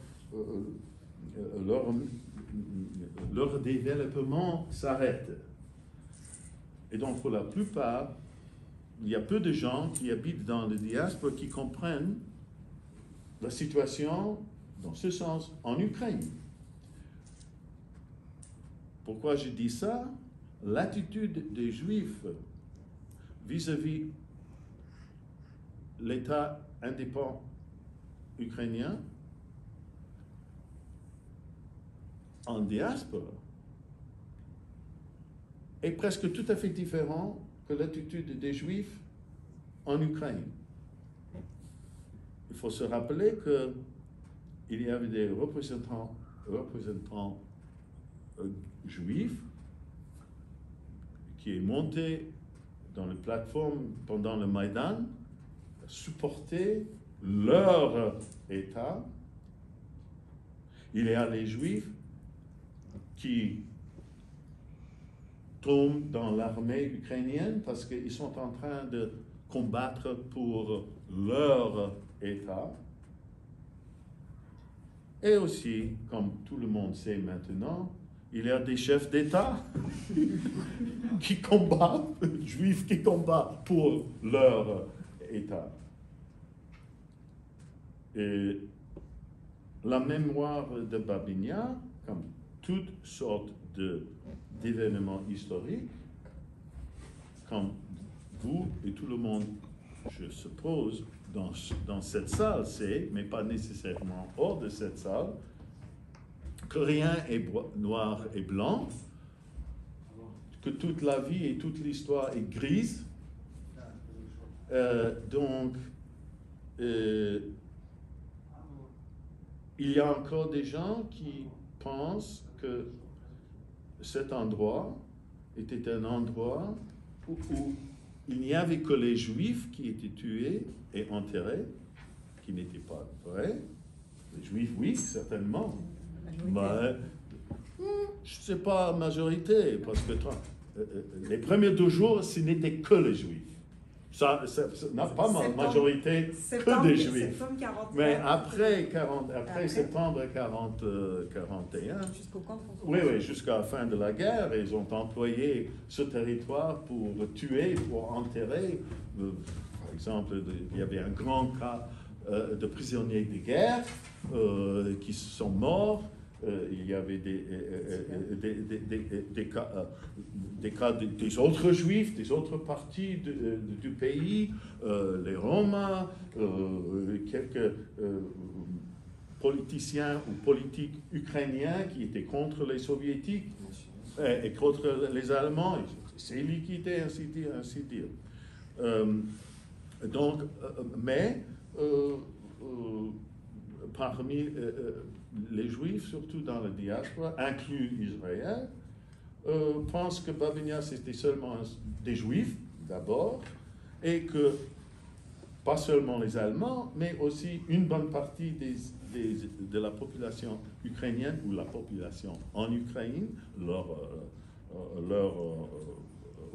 B: développement s'arrête. Et donc pour la plupart, il y a peu de gens qui habitent dans le diaspora qui comprennent la situation, dans ce sens, en Ukraine. Pourquoi je dis ça? L'attitude des Juifs vis-à-vis l'État indépendant ukrainien en diaspora est presque tout à fait différent que l'attitude des Juifs en Ukraine. Il faut se rappeler qu'il y avait des représentants juifs qui est monté dans les plateformes pendant le Maïdan, supporter leur État. Il y a les Juifs qui tombent dans l'armée ukrainienne parce qu'ils sont en train de combattre pour leur État. Et aussi, comme tout le monde sait maintenant, il y a des chefs d'État qui combattent, juifs qui combattent pour leur État. Et la mémoire de Babinja, comme toutes sortes d'événements historiques, comme vous et tout le monde, je suppose, dans cette salle, c'est, mais pas nécessairement hors de cette salle, que rien est noir et blanc, que toute la vie et toute l'histoire est grise. Donc, il y a encore des gens qui pensent que cet endroit était un endroit où il n'y avait que les Juifs qui étaient tués et enterrés, qui n'était pas vrai. Les Juifs, oui, certainement. Mais, je ne sais pas, majorité, parce que les premiers 2 jours, ce n'était que les Juifs. Ça n'a pas majorité que des Juifs. Mais après septembre 41,
E: jusqu'au camp de concentration.
B: oui, jusqu'à la fin de la guerre, ils ont employé ce territoire pour tuer, pour enterrer. Par exemple, il y avait un grand cas de prisonniers de guerre qui sont morts il y avait des cas des autres juifs, des autres parties du pays, les Romains, quelques politiciens ou politiques ukrainiens qui étaient contre les soviétiques et contre les Allemands. C'est liquidé, ainsi dire. Mais parmi les Juifs, surtout dans la diaspora, inclus Israël, pensent que Babinja c'était seulement des Juifs, d'abord, et que pas seulement les Allemands, mais aussi une bonne partie de la population ukrainienne ou la population en Ukraine, leurs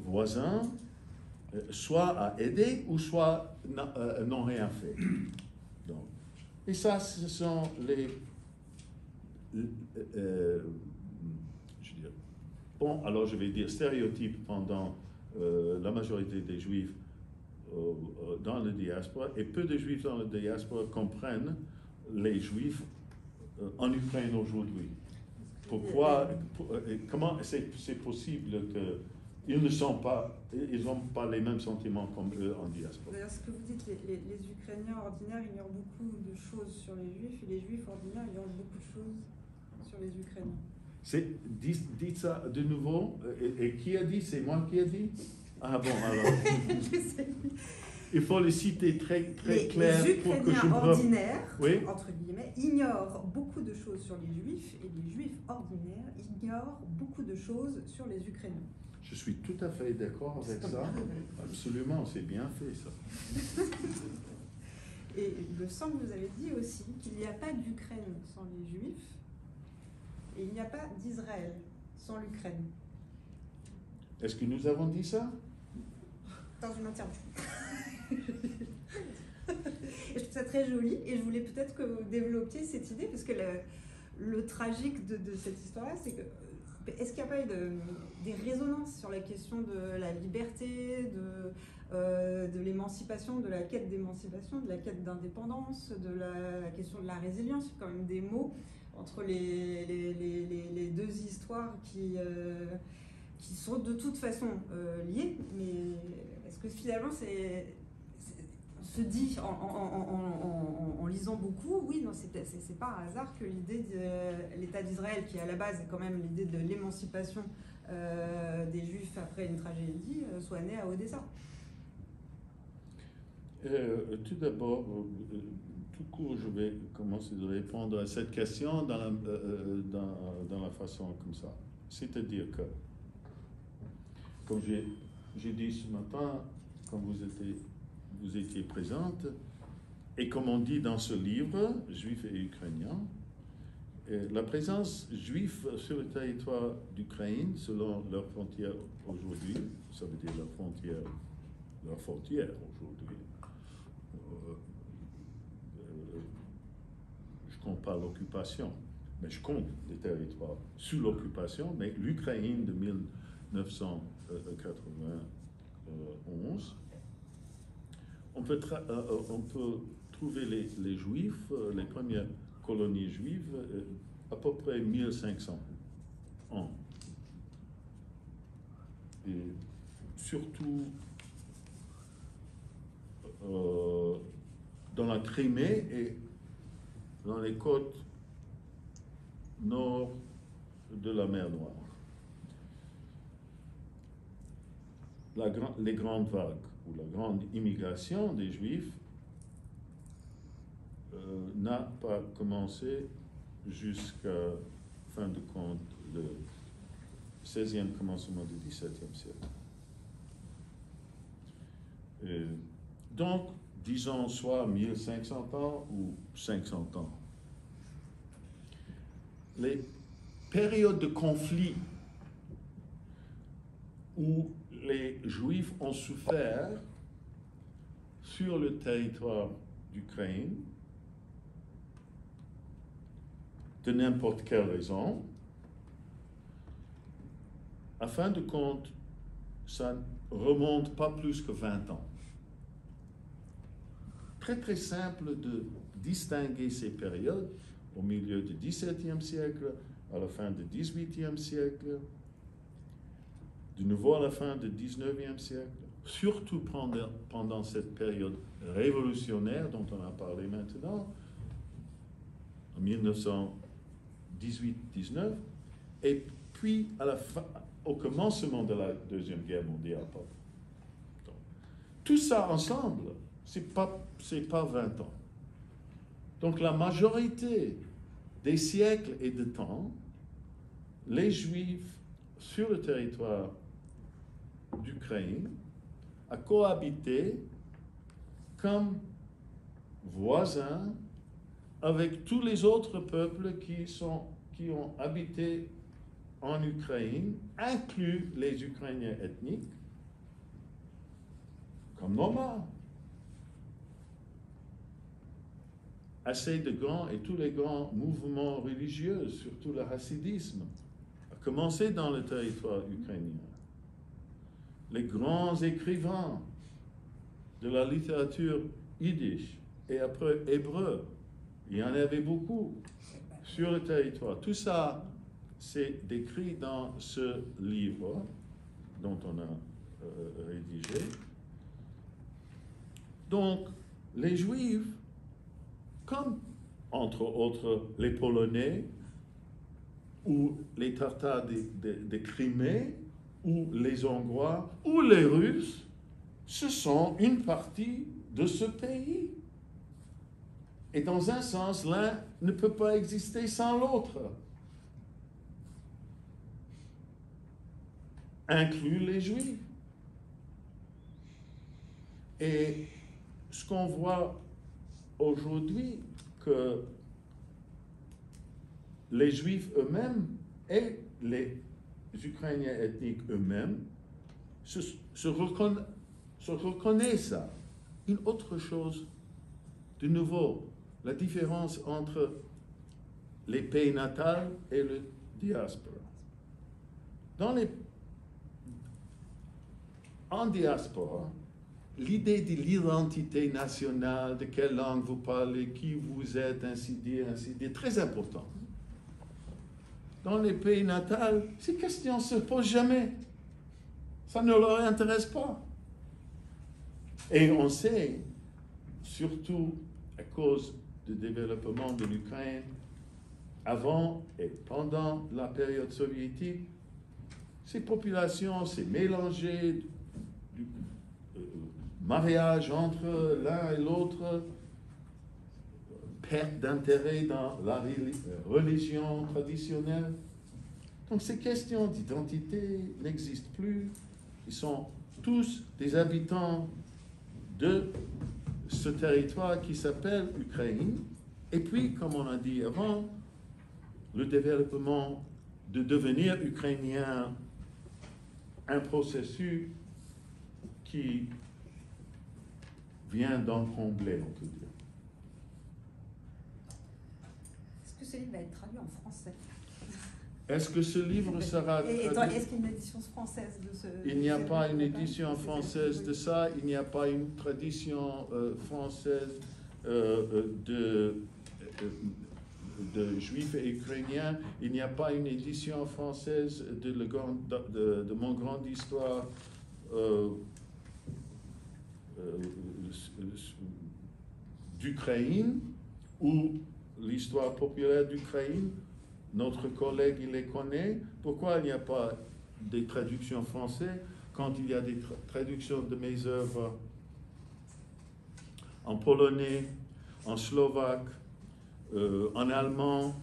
B: voisins, soit à aider ou soit n'ont rien fait. Donc, et ça, ce sont les bon, alors je vais dire stéréotypes pendant la majorité des Juifs dans la diaspora, et peu de Juifs dans la diaspora comprennent les Juifs en Ukraine aujourd'hui. Pourquoi, comment c'est possible qu'ils ne sont pas, ils n'ont pas les mêmes sentiments comme eux en diaspora?
E: D'ailleurs, ce que vous dites, les Ukrainiens ordinaires ignorent beaucoup de choses sur les Juifs, et les Juifs ordinaires ignorent beaucoup de choses sur les Ukrainiens.
B: Dites ça de nouveau. Et qui a dit? C'est moi qui ai dit? Ah bon, alors. Il faut le citer très clair pour que je me... Les
E: Ukrainiens ordinaires,
B: oui?
E: entre guillemets, ignorent beaucoup de choses sur les Juifs, et les Juifs ordinaires ignorent beaucoup de choses sur les Ukrainiens.
B: Je suis tout à fait d'accord avec ça. Absolument, c'est bien fait ça.
E: Et il me semble que vous avez dit aussi qu'il n'y a pas d'Ukraine sans les Juifs, et il n'y a pas d'Israël sans l'Ukraine.
B: Est-ce que nous avons dit ça?
E: Dans une interview. Et je trouve ça très joli, et je voulais peut-être que vous développiez cette idée, parce que le tragique de cette histoire-là, c'est que est-ce qu'il n'y a pas eu des résonances sur la question de la liberté, de l'émancipation, de la quête d'émancipation, de la quête d'indépendance, de la question de la résilience? C'est quand même des mots entre les deux histoires qui sont de toute façon liées, mais est-ce que finalement on se dit en lisant beaucoup, oui, non, c'est pas un hasard que l'idée de l'État d'Israël, qui à la base est quand même l'idée de l'émancipation des Juifs après une tragédie, soit née à Odessa?
B: Tout d'abord, tout court, je vais commencer de répondre à cette question dans la façon comme ça. C'est-à-dire que, comme j'ai dit ce matin, quand vous étiez présente, et comme on dit dans ce livre, Juifs et Ukrainiens, la présence juive sur le territoire d'Ukraine, selon leurs frontières aujourd'hui, ça veut dire leurs frontières aujourd'hui, je compte pas l'occupation, mais je compte les territoires sous l'occupation, mais l'Ukraine de 1991, on peut trouver les Juifs, les premières colonies juives, à peu près 1500 ans. Et surtout dans la Crimée et dans les côtes nord de la mer Noire. Les grandes vagues ou la grande immigration des Juifs n'a pas commencé jusqu'à fin de compte le 16e commencement du 17e siècle. Donc, disons soit 1500 ans ou 500 ans. Les périodes de conflit où les Juifs ont souffert sur le territoire d'Ukraine, de n'importe quelle raison, à fin de compte, ça ne remonte pas plus que 20 ans. Très très simple de distinguer ces périodes, au milieu du XVIIe siècle, à la fin du XVIIIe siècle, de nouveau à la fin du XIXe siècle, surtout pendant cette période révolutionnaire dont on a parlé maintenant, en 1918-19, et puis au commencement de la Deuxième Guerre mondiale. Tout ça ensemble, c'est pas 20 ans. Donc la majorité des siècles et de temps, les Juifs sur le territoire d'Ukraine a cohabité comme voisins avec tous les autres peuples qui ont habité en Ukraine, inclus les Ukrainiens ethniques, comme nomades. Assez de grands et tous les grands mouvements religieux, surtout le hassidisme, a commencé dans le territoire ukrainien. Les grands écrivains de la littérature yiddish et après hébreu, il y en avait beaucoup sur le territoire. Tout ça, c'est décrit dans ce livre dont on a rédigé. Donc, les Juifs, comme entre autres les Polonais ou les Tartares de Crimée ou les Hongrois ou les Russes, ce sont une partie de ce pays. Et dans un sens, l'un ne peut pas exister sans l'autre, inclus les Juifs. Et ce qu'on voit aujourd'hui, que les Juifs eux-mêmes et les Ukrainiens ethniques eux-mêmes se reconnaissent ça. Une autre chose, de nouveau, la différence entre les pays natals et le diaspora. En diaspora, l'idée de l'identité nationale, de quelle langue vous parlez, qui vous êtes, ainsi dire, très important. Dans les pays natals, ces questions ne se posent jamais. Ça ne leur intéresse pas. Et on sait, surtout à cause du développement de l'Ukraine, avant et pendant la période soviétique, ces populations s'est mélangées, mariage entre l'un et l'autre, perte d'intérêt dans la religion traditionnelle. Donc ces questions d'identité n'existent plus. Ils sont tous des habitants de ce territoire qui s'appelle Ukraine. Et puis, comme on a dit avant, le développement de devenir ukrainien, un processus qui vient d'encombrer, on peut dire.
E: Est-ce que ce livre va être traduit en français?
B: Est-ce que ce livre sera traduit?
E: Est-ce qu'il y a une édition française de ce...
B: Il n'y a pas une édition française de ça, il n'y a pas une tradition française de juifs et ukrainiens, il n'y a pas une édition française de mon grande histoire d'Ukraine ou l'histoire populaire d'Ukraine. Notre collègue, il les connaît. Pourquoi il n'y a pas des traductions françaises quand il y a des traductions de mes œuvres en polonais, en slovaque, en allemand,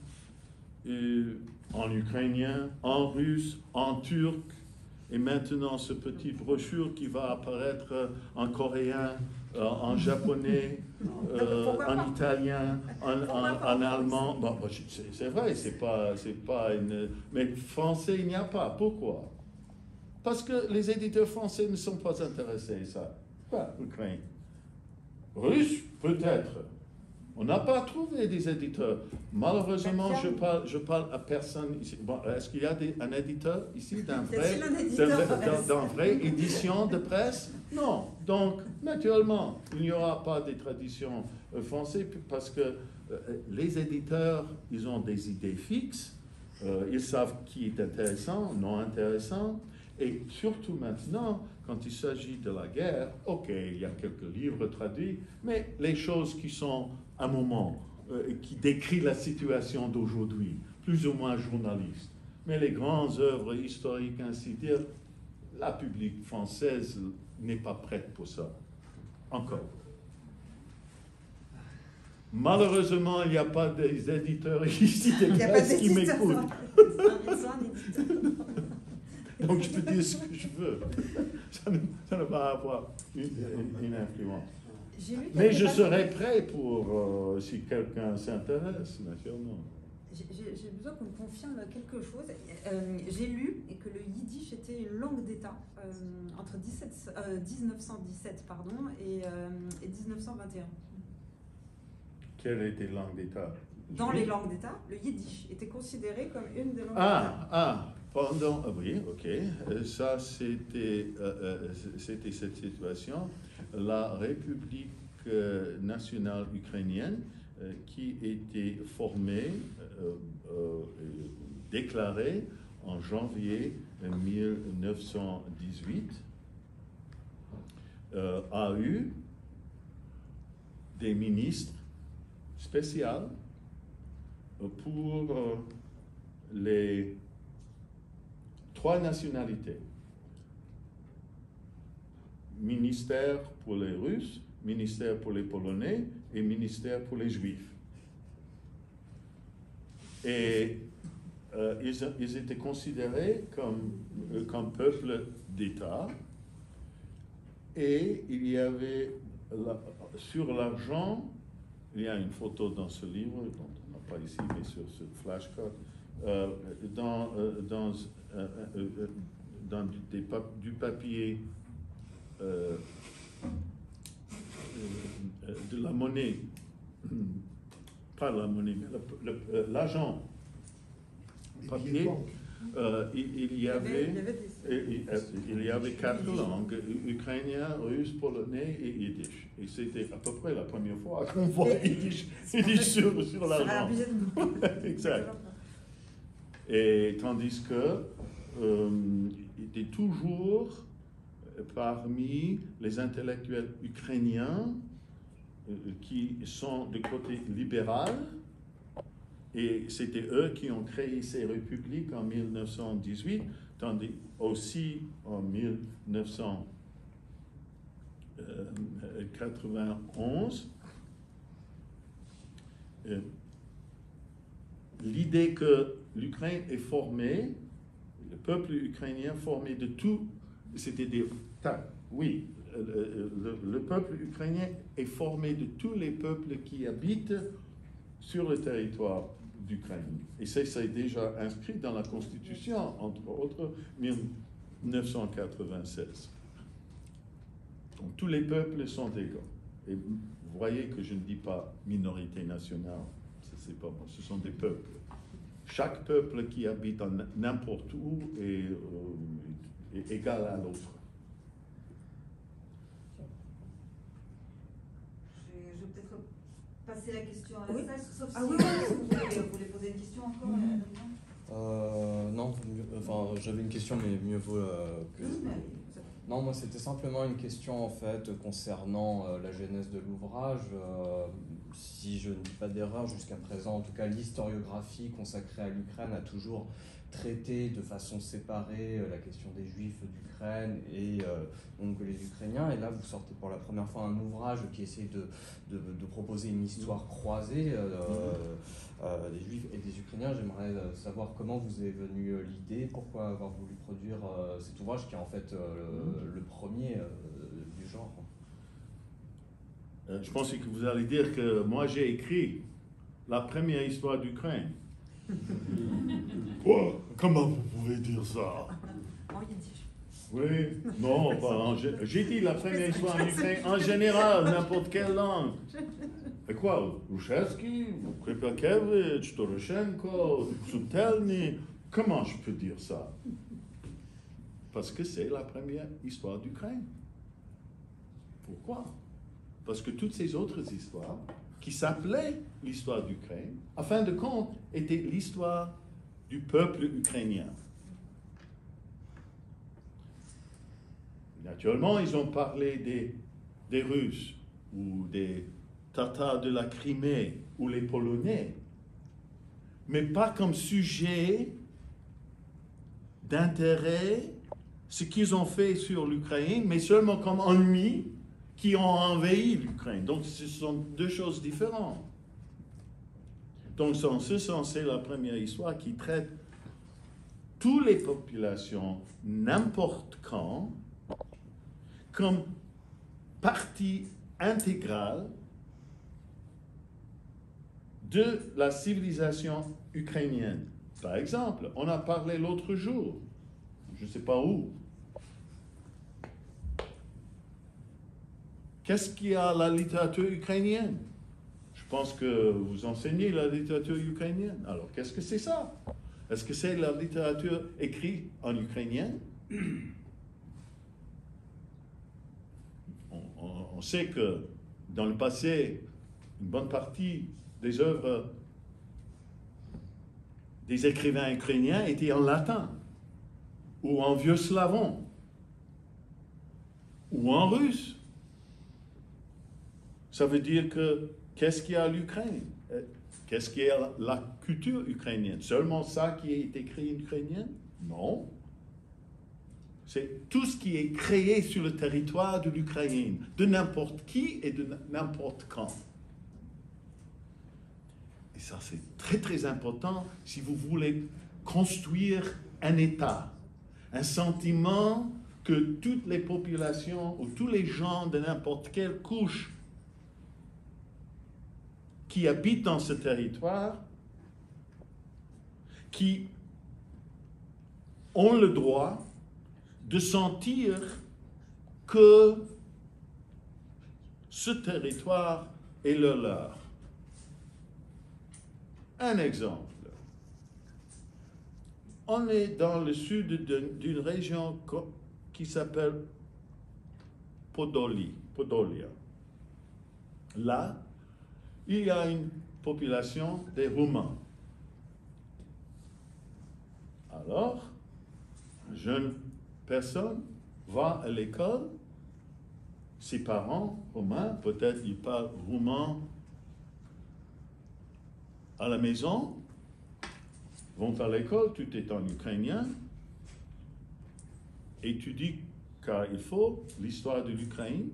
B: en ukrainien, en russe, en turc, et maintenant ce petit brochure qui va apparaître en coréen, en japonais, en italien, en allemand. Bon, c'est vrai, c'est pas une... Mais français, il n'y a pas. Pourquoi? Parce que les éditeurs français ne sont pas intéressés à ça. Quoi, Ukraine? Russe, peut-être. On n'a pas trouvé des éditeurs. Malheureusement, je parle à personne ici. Bon, est-ce qu'il y a un éditeur ici d'une vraie édition de presse? Non. Donc, naturellement, il n'y aura pas des traditions françaises parce que les éditeurs, ils ont des idées fixes. Ils savent qui est intéressant, non intéressant. Et surtout maintenant, quand il s'agit de la guerre, ok, il y a quelques livres traduits, mais les choses qui sont à un moment, qui décrivent la situation d'aujourd'hui, plus ou moins journalistes. Mais les grandes œuvres historiques, ainsi de dire, la public française n'est pas prête pour ça. Encore. Malheureusement, il n'y a pas des éditeurs ici de presse qui m'écoutent. Donc je peux dire ce que je veux. Ça ne va avoir une influence. Mais je serai prêt pour, si quelqu'un s'intéresse, naturellement.
E: J'ai besoin qu'on me confirme quelque chose. J'ai lu que le yiddish était une langue d'État entre 1917 et 1921.
B: Quelle était la langue d'État?
E: Dans les langues d'État, le yiddish était considéré comme une des langues d'État.
B: Oui, ok. Ça, c'était cette situation. La République nationale ukrainienne qui était formée, déclarée en janvier 1918, a eu des ministres spéciaux pour les 3 nationalités. Ministère pour les Russes, ministère pour les Polonais et ministère pour les Juifs. Et ils étaient considérés comme peuple d'État. Et il y avait, sur l'argent, il y a une photo dans ce livre, dont on n'a pas ici, mais sur ce flashcard, dans du papier, de la monnaie, pas la monnaie, mais l'argent, papier, il y avait 4 langues, ukrainien, russe, polonais et yiddish. Et c'était à peu près la première fois qu'on voit yiddish sur l'argent. Exact. Et tandis que il était toujours parmi les intellectuels ukrainiens qui sont du côté libéral, et c'était eux qui ont créé ces républiques en 1918, tandis aussi en 1991. L'idée que l'Ukraine est formée, le peuple ukrainien formé de tout, c'était des... Oui, le peuple ukrainien est formé de tous les peuples qui habitent sur le territoire d'Ukraine. Et ça, c'est déjà inscrit dans la Constitution, entre autres, 1996. Donc tous les peuples sont égaux. Et vous voyez que je ne dis pas minorité nationale, c'est pas bon, ce sont des peuples. Chaque peuple qui habite n'importe où est égal à l'autre.
A: Je vais peut-être passer la question à la
E: Oui.
A: salle, sauf si
E: Oui.
A: vous voulez poser une question encore.
C: Non, enfin j'avais une question, mais mieux vaut que... Non, moi c'était simplement une question en fait concernant la genèse de l'ouvrage. Si je ne dis pas d'erreur, jusqu'à présent, en tout cas l'historiographie consacrée à l'Ukraine a toujours traité de façon séparée la question des Juifs d'Ukraine et donc les Ukrainiens. Et là, vous sortez pour la première fois un ouvrage qui essaie de proposer une histoire croisée des Juifs et des Ukrainiens. J'aimerais savoir comment vous est venue l'idée, pourquoi avoir voulu produire cet ouvrage qui est en fait le premier du genre.
B: Je pensais que vous allez dire que moi j'ai écrit la première histoire d'Ukraine. Quoi? Comment vous pouvez dire ça?
E: En yiddish.
B: Oui, non, pas j'ai dit la première histoire en Ukraine en général, n'importe quelle langue. Et quoi? Louchevski, Kripakevich, Toroshenko, Sutelny, comment je peux dire ça? Parce que c'est la première histoire d'Ukraine. Pourquoi? Parce que toutes ces autres histoires, qui s'appelaient l'histoire d'Ukraine, en fin de compte, étaient l'histoire du peuple ukrainien. Naturellement, ils ont parlé des Russes, ou des Tatars de la Crimée, ou les Polonais, mais pas comme sujet d'intérêt, ce qu'ils ont fait sur l'Ukraine, mais seulement comme ennemis qui ont envahi l'Ukraine. Donc, ce sont deux choses différentes. Donc, en ce sens, c'est la première histoire qui traite toutes les populations, n'importe quand, comme partie intégrale de la civilisation ukrainienne. Par exemple, on a parlé l'autre jour, je ne sais pas où. Qu'est-ce qu'il y a à la littérature ukrainienne? Je pense que vous enseignez la littérature ukrainienne. Alors, qu'est-ce que c'est ça? Est-ce que c'est la littérature écrite en ukrainien? On sait que dans le passé, une bonne partie des œuvres des écrivains ukrainiens étaient en latin, ou en vieux slavon, ou en russe. Ça veut dire que, qu'est-ce qu'il y a à l'Ukraine? Qu'est-ce qu'il y a à la culture ukrainienne? Seulement ça qui est écrit en ukrainien? Non. C'est tout ce qui est créé sur le territoire de l'Ukraine, de n'importe qui et de n'importe quand. Et ça, c'est très, très important si vous voulez construire un État, un sentiment que toutes les populations ou tous les gens de n'importe quelle couche qui habitent dans ce territoire, qui ont le droit de sentir que ce territoire est le leur. Un exemple. On est dans le sud d'une région qui s'appelle Podolia. Là, il y a une population des Roumains. Alors, une jeune personne va à l'école, ses parents roumains, peut-être ils parlent roumain à la maison, vont à l'école, tout est en ukrainien, étudient car il faut l'histoire de l'Ukraine,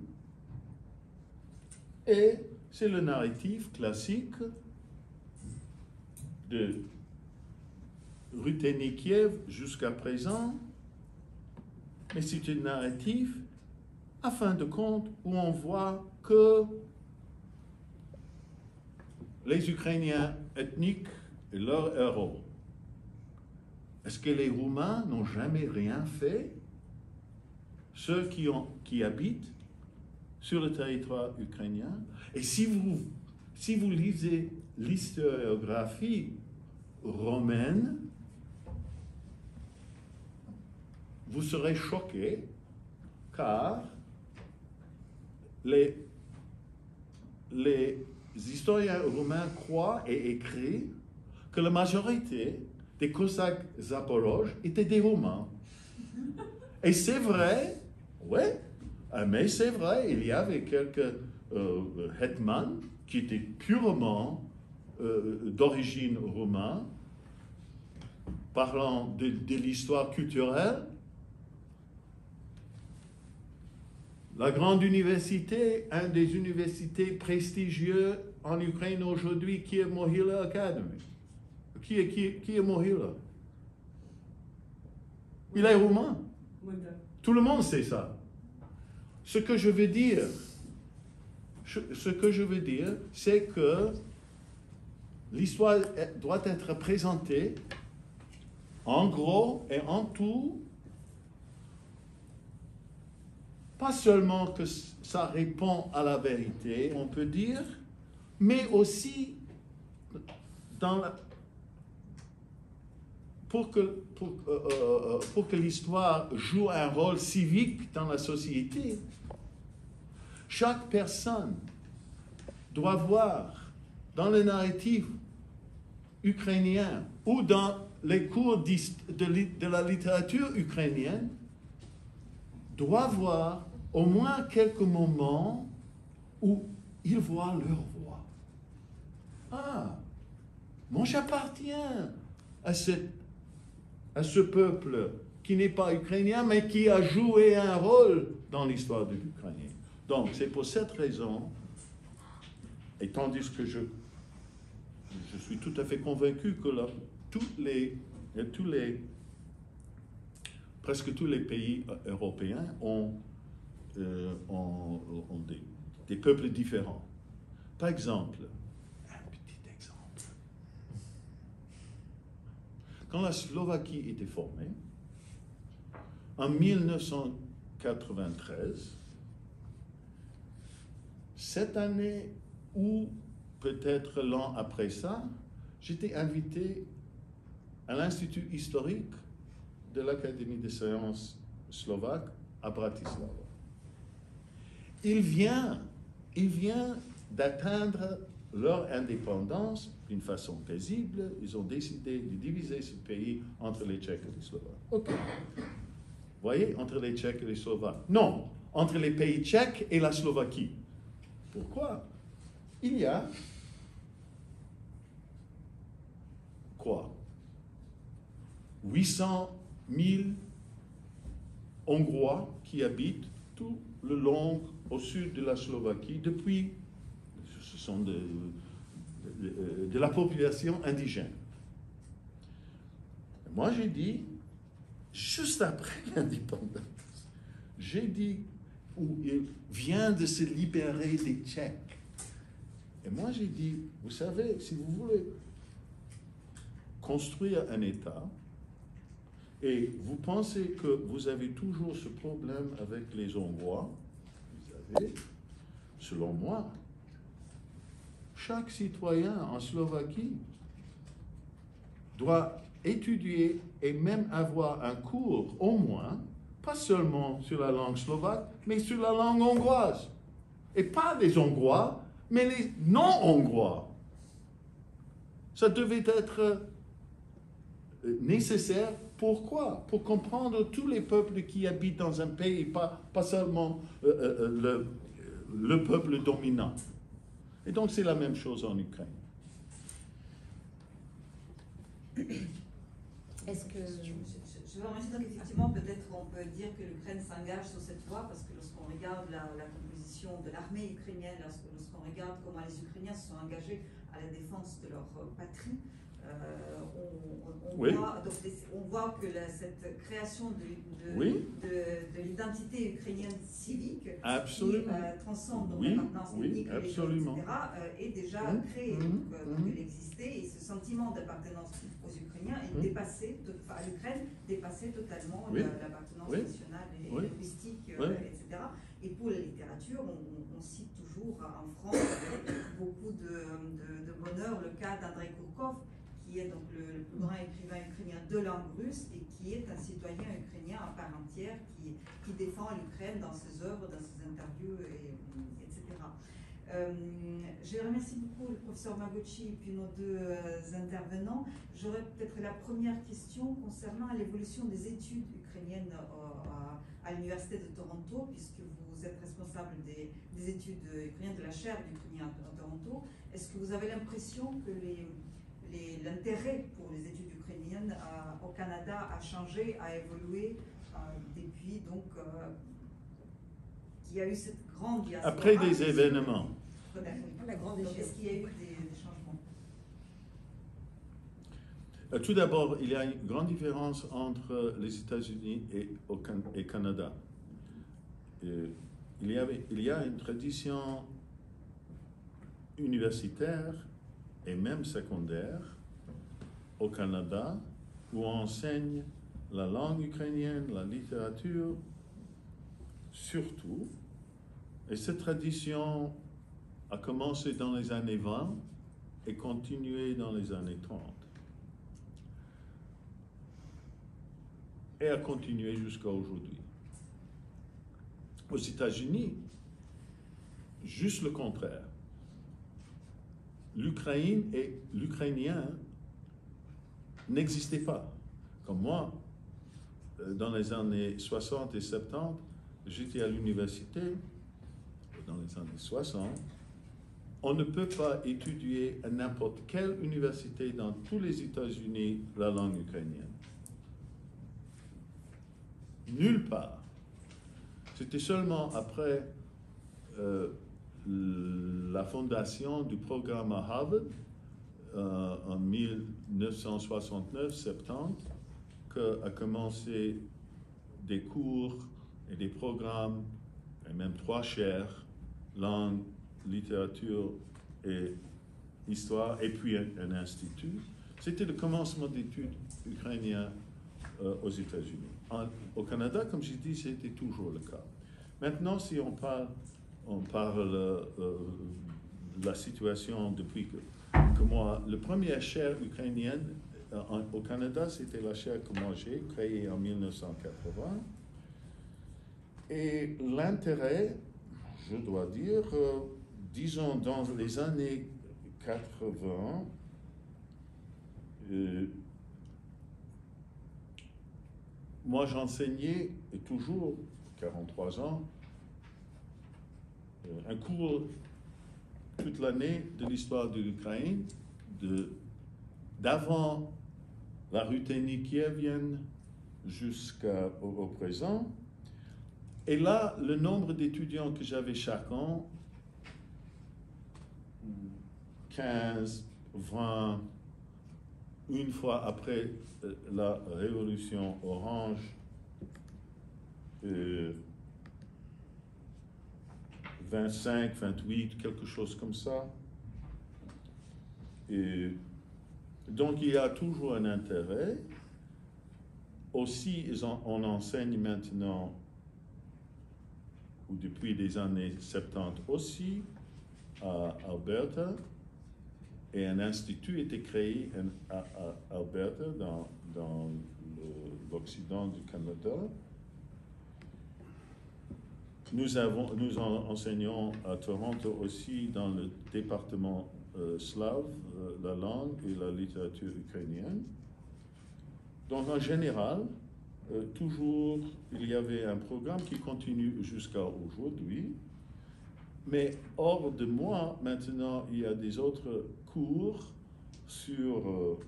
B: et c'est le narratif classique de Rutenikiev jusqu'à présent, mais c'est un narratif, à fin de compte, où on voit que les Ukrainiens ethniques et leurs héros. Est-ce que les Roumains n'ont jamais rien fait? Ceux qui habitent sur le territoire ukrainien. Et si vous lisez l'historiographie romaine, vous serez choqué, car les historiens romains croient et écrivent que la majorité des Cosaques Zaporoges étaient des Romains. Et c'est vrai, oui, mais c'est vrai, il y avait quelques hetmans qui étaient purement d'origine romaine, parlant de l'histoire culturelle. La grande université, une des universités prestigieuses en Ukraine aujourd'hui, qui est Mohyla Academy. Qui est Mohyla? Il est roumain. Tout le monde sait ça. Ce que je veux dire, c'est que l'histoire doit être présentée en gros et en tout, pas seulement que ça répond à la vérité, on peut dire mais aussi pour que l'histoire joue un rôle civique dans la société, chaque personne doit voir dans le narratif ukrainien ou dans les cours de la littérature ukrainienne, doit voir au moins quelques moments où ils voient leur voix. Ah, moi j'appartiens à ce peuple qui n'est pas ukrainien, mais qui a joué un rôle dans l'histoire de l'Ukraine. Donc, c'est pour cette raison, et tandis que je suis tout à fait convaincu que là, presque tous les pays européens ont des peuples différents. Par exemple, un petit exemple. Quand la Slovaquie était formée, en 1993, cette année ou peut-être l'an après ça, j'étais invité à l'Institut historique de l'Académie des sciences slovaque à Bratislava. Il vient d'atteindre leur indépendance d'une façon paisible. Ils ont décidé de diviser ce pays entre les Tchèques et les Slovaques. OK. Vous voyez, entre les Tchèques et les Slovaques. Non, entre les pays tchèques et la Slovaquie. Pourquoi? Il y a quoi? 800 000 Hongrois qui habitent tout le long au sud de la Slovaquie depuis, ce sont de la population indigène. Moi j'ai dit, juste après l'indépendance, j'ai dit, où il vient de se libérer des Tchèques. Et moi j'ai dit, vous savez, si vous voulez construire un État, et vous pensez que vous avez toujours ce problème avec les Hongrois, vous avez, selon moi, chaque citoyen en Slovaquie doit étudier et même avoir un cours au moins, pas seulement sur la langue slovaque, mais sur la langue hongroise. Et pas les Hongrois, mais les non-Hongrois. Ça devait être nécessaire. Pourquoi? Pour comprendre tous les peuples qui habitent dans un pays, pas seulement le peuple dominant. Et donc c'est la même chose en Ukraine.
E: Est-ce que...
A: Je veux remercier. Donc effectivement, peut-être on peut dire que l'Ukraine s'engage sur cette voie, parce que lorsqu'on regarde la composition de l'armée ukrainienne, lorsqu'on regarde comment les Ukrainiens se sont engagés à la défense de leur patrie,
B: oui.
A: on voit que cette création de l'identité ukrainienne civique
B: absolument.
A: Qui transcende
B: oui.
A: l'appartenance ethnique,
B: absolument.
A: etc., est déjà créée. Donc elle existait, et ce sentiment d'appartenance aux Ukrainiens est dépassé, l'Ukraine dépassait totalement l'appartenance nationale et linguistique, etc. Et pour la littérature, on cite toujours en France avec beaucoup de bonheur le cas d'Andrei Kourkov, qui est donc le plus grand écrivain ukrainien de langue russe et qui est un citoyen ukrainien à part entière qui défend l'Ukraine dans ses œuvres, dans ses interviews, etc. Je remercie beaucoup le professeur Magocci et puis nos deux intervenants. J'aurais peut-être la première question concernant l'évolution des études ukrainiennes à l'Université de Toronto, puisque vous êtes responsable des études ukrainiennes, de la chaire d'ukrainien à Toronto. Est-ce que vous avez l'impression que l'intérêt pour les études ukrainiennes au Canada a changé, a évolué depuis donc qu'il y a eu cette grande diaspora?
B: Après des événements.
E: La grande échelle.
A: Est-ce qu'il y a eu des changements?
B: Tout d'abord, il y a une grande différence entre les États-Unis et Canada. Il y a une tradition universitaire et même secondaire au Canada où on enseigne la langue ukrainienne, la littérature, surtout. Et cette tradition a commencé dans les années 20 et continué dans les années 30. Et a continué jusqu'à aujourd'hui. Aux États-Unis, juste le contraire. L'Ukraine et l'Ukrainien n'existaient pas. Comme moi, dans les années 60 et 70, j'étais à l'université, dans les années 60. On ne peut pas étudier à n'importe quelle université dans tous les États-Unis la langue ukrainienne. Nulle part. C'était seulement après la fondation du programme à Harvard en 1969-70 qu'a commencé des cours et des programmes, et même 3 chaires, langue, littérature et histoire, et puis un institut. C'était le commencement d'études ukrainiennes aux États-Unis. Au Canada, comme j'ai dit, c'était toujours le cas. Maintenant, si on parle de la situation depuis que moi, la première chaire ukrainienne au Canada, c'était la chaire que moi j'ai créée en 1980. Et l'intérêt, je dois dire, disons dans les années 80, moi j'enseignais toujours, 43 ans, un cours toute l'année de l'histoire de l'Ukraine, d'avant la Ruthénie kievienne jusqu'au présent. Et là, le nombre d'étudiants que j'avais chaque an, 15, 20, une fois après la révolution orange, 25, 28, quelque chose comme ça. Et donc il y a toujours un intérêt. Aussi, on enseigne maintenant, ou depuis les années 70 aussi, à Alberta, et un institut a été créé à Alberta, dans l'Occident du Canada. Nous enseignons à Toronto aussi dans le département slave, la langue et la littérature ukrainienne. Donc en général, toujours il y avait un programme qui continue jusqu'à aujourd'hui. Mais hors de moi, maintenant, il y a des autres cours sur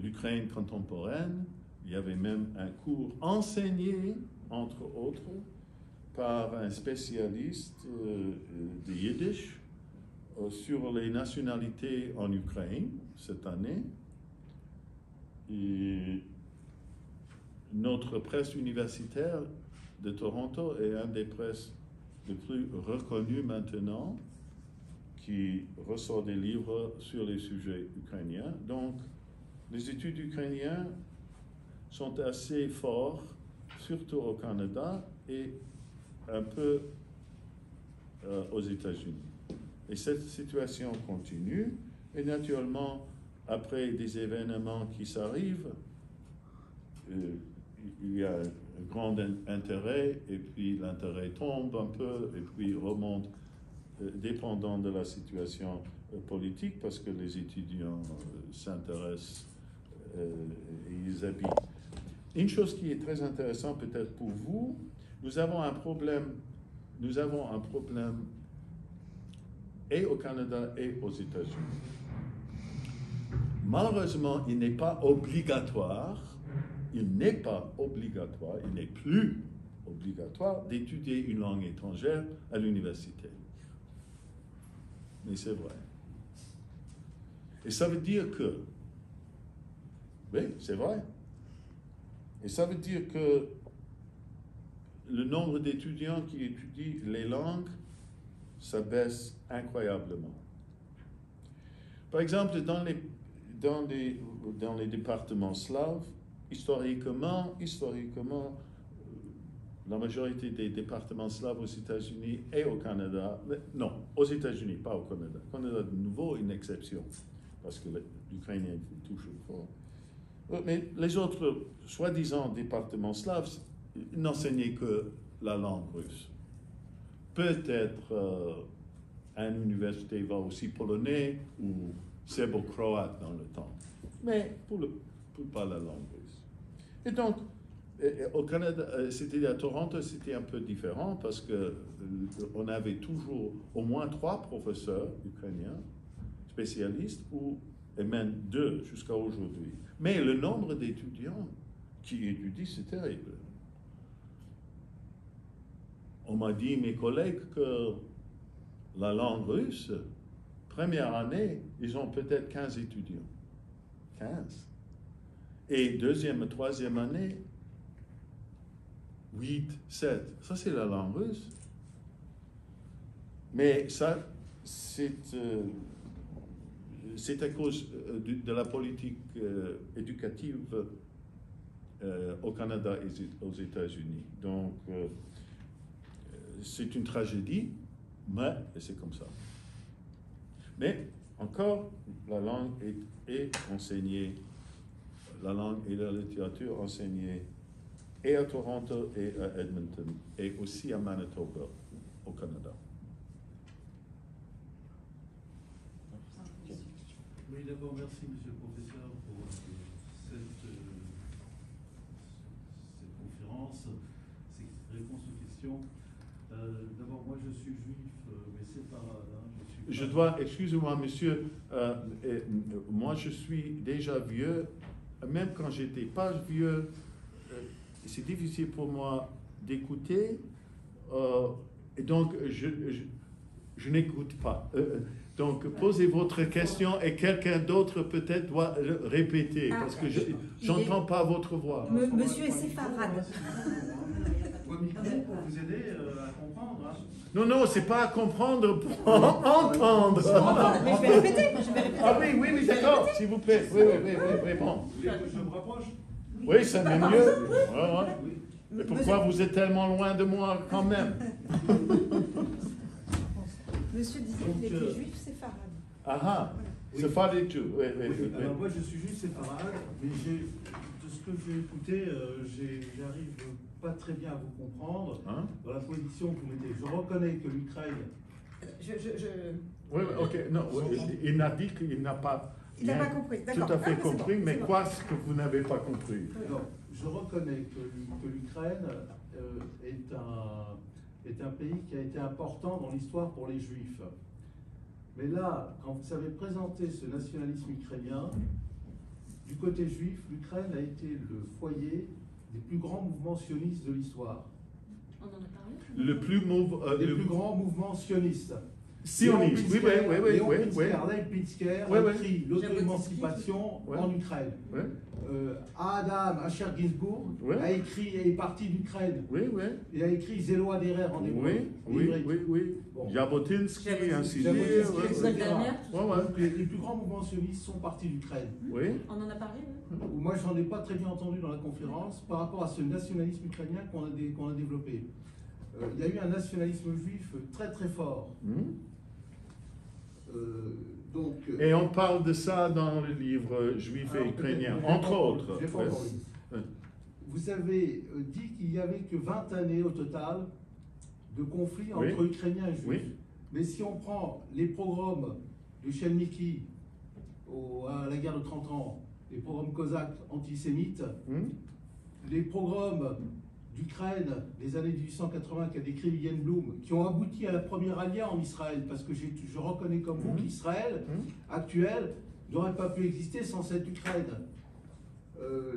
B: l'Ukraine contemporaine. Il y avait même un cours enseigné, entre autres, par un spécialiste de Yiddish sur les nationalités en Ukraine cette année. Et notre presse universitaire de Toronto est un des presses les plus reconnus maintenant, qui ressort des livres sur les sujets ukrainiens. Donc, les études ukrainiennes sont assez fortes, surtout au Canada et un peu aux États-Unis. Et cette situation continue, et naturellement, après des événements qui s'arrivent, il y a un grand intérêt, et puis l'intérêt tombe un peu, et puis remonte, dépendant de la situation politique, parce que les étudiants s'intéressent et ils habitent. Une chose qui est très intéressante peut-être pour vous, nous avons un problème et au Canada et aux États-Unis. Malheureusement, il n'est pas obligatoire, il n'est plus obligatoire d'étudier une langue étrangère à l'université. Mais c'est vrai. Et ça veut dire que, oui, c'est vrai. Et ça veut dire que le nombre d'étudiants qui étudient les langues, ça baisse incroyablement. Par exemple, dans les départements slaves, historiquement, la majorité des départements slaves aux États-Unis et au Canada, non, aux États-Unis, pas au Canada. Au Canada, de nouveau, une exception, parce que l'Ukrainien est toujours fort. Mais les autres, soi-disant, départements slaves n'enseignaient que la langue russe. Peut-être à une université va aussi polonais ou serbo-croate dans le temps, mais pour pas la langue russe. Et donc, au Canada, c'était à Toronto, c'était un peu différent parce que on avait toujours au moins 3 professeurs ukrainiens, spécialistes, et même 2 jusqu'à aujourd'hui. Mais le nombre d'étudiants qui étudient, c'est terrible. On m'a dit, mes collègues, que la langue russe, première année, ils ont peut-être 15 étudiants. 15. Et deuxième et troisième année, 8, 7. Ça, c'est la langue russe. Mais ça, c'est à cause de la politique éducative au Canada et aux États-Unis. Donc, c'est une tragédie, mais c'est comme ça. Mais encore, la langue est enseignée, la langue et la littérature enseignée et à Toronto et à Edmonton et aussi à Manitoba au Canada.
F: Oui, d'abord, merci, monsieur le professeur, pour cette conférence, ces réponses aux questions. D'abord, moi, je suis juif, mais séfarade.
B: Je dois, excusez-moi, monsieur, moi, je suis déjà vieux, même quand j'étais pas vieux, c'est difficile pour moi d'écouter, et donc je n'écoute pas. Donc, posez votre question et quelqu'un d'autre peut-être doit répéter, parce que je n'entends pas votre voix.
E: Monsieur est séfarade.
F: Vos micros pour vous aider à comprendre. Hein.
B: Non, c'est pas à comprendre, pour entendre.
E: Mais je vais répéter.
B: Ah oui, d'accord, s'il vous plaît. Oui, bon.
F: Vous voulez que je me rapproche?
B: Oui, ça m'est mieux. Ouais.
F: Oui.
B: Mais pourquoi vous êtes tellement loin de moi quand même?
E: Monsieur disait qu'il était juif séfarade.
B: Ah,
F: Oui.
B: c'est pas du tout. Oui.
F: Alors moi je suis juste séfarade, mais de ce que j'ai écouté, j'arrive pas très bien à vous comprendre.
B: Hein?
F: Dans la position que vous mettez, je reconnais que l'Ukraine...
B: Oui, ok. Non, il n'a dit qu'il n'a pas...
E: Il n'a pas compris, d'accord.
B: Tout à fait
E: Ah, c'est
B: compris,
E: bon,
B: mais
E: c'est bon.
B: quoi ce que vous n'avez pas compris?
F: Non, je reconnais que l'Ukraine est un pays qui a été important dans l'histoire pour les Juifs. Mais là, quand vous avez présenté ce nationalisme ukrainien, du côté juif, l'Ukraine a été le foyer des plus grands mouvements sionistes de l'histoire.
G: On en a parlé.
B: Le plus
F: grands mouvements sionistes.
B: sioniste. Oui.
F: Lev Pitzker a écrit l'auto-émancipation en Ukraine.
B: Oui.
F: Adam Asher Ginsburg a écrit et est parti d'Ukraine.
B: Oui.
F: Il a écrit Zéloa Derer en hébreu.
B: Oui.
F: Bon.
B: Jabotinsky, ainsi de
F: Jabotinsky,
B: suite.
F: etc.
B: Ouais.
F: Les plus grands mouvements sionistes sont partis d'Ukraine.
B: Oui.
G: On en a parlé, oui.
F: Moi, j'en ai pas très bien entendu dans la conférence par rapport à ce nationalisme ukrainien qu'on a développé. Il y a eu un nationalisme juif très très fort.
B: Et on parle de ça dans le livre Juif et Ukrainien, entre autres.
F: Vous avez dit qu'il n'y avait que 20 années au total de conflit entre Ukrainiens et Juifs.
B: Oui.
F: Mais si on prend les pogroms de Chelniki à la guerre de 30 ans, les pogroms cosaques antisémites, les pogroms d'Ukraine des années 1880 qu'a décrit Liliane Blum, qui ont abouti à la première alliance en Israël, parce que je reconnais comme vous qu'Israël actuel n'aurait pas pu exister sans cette Ukraine.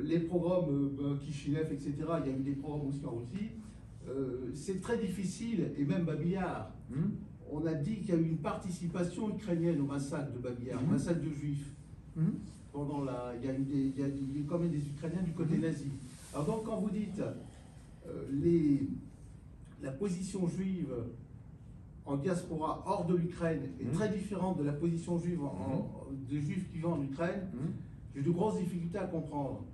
F: Les pogroms Kishinev, etc., il y a eu des pogroms aussi en Russie. C'est très difficile, et même Babi Yar, on a dit qu'il y a eu une participation ukrainienne au massacre de Babi Yar, au massacre de Juifs. Pendant il y a eu quand même des Ukrainiens du côté nazi. Alors donc quand vous dites la position juive en diaspora hors de l'Ukraine est très différente de la position juive des Juifs qui vivent en Ukraine, j'ai de grosses difficultés à comprendre.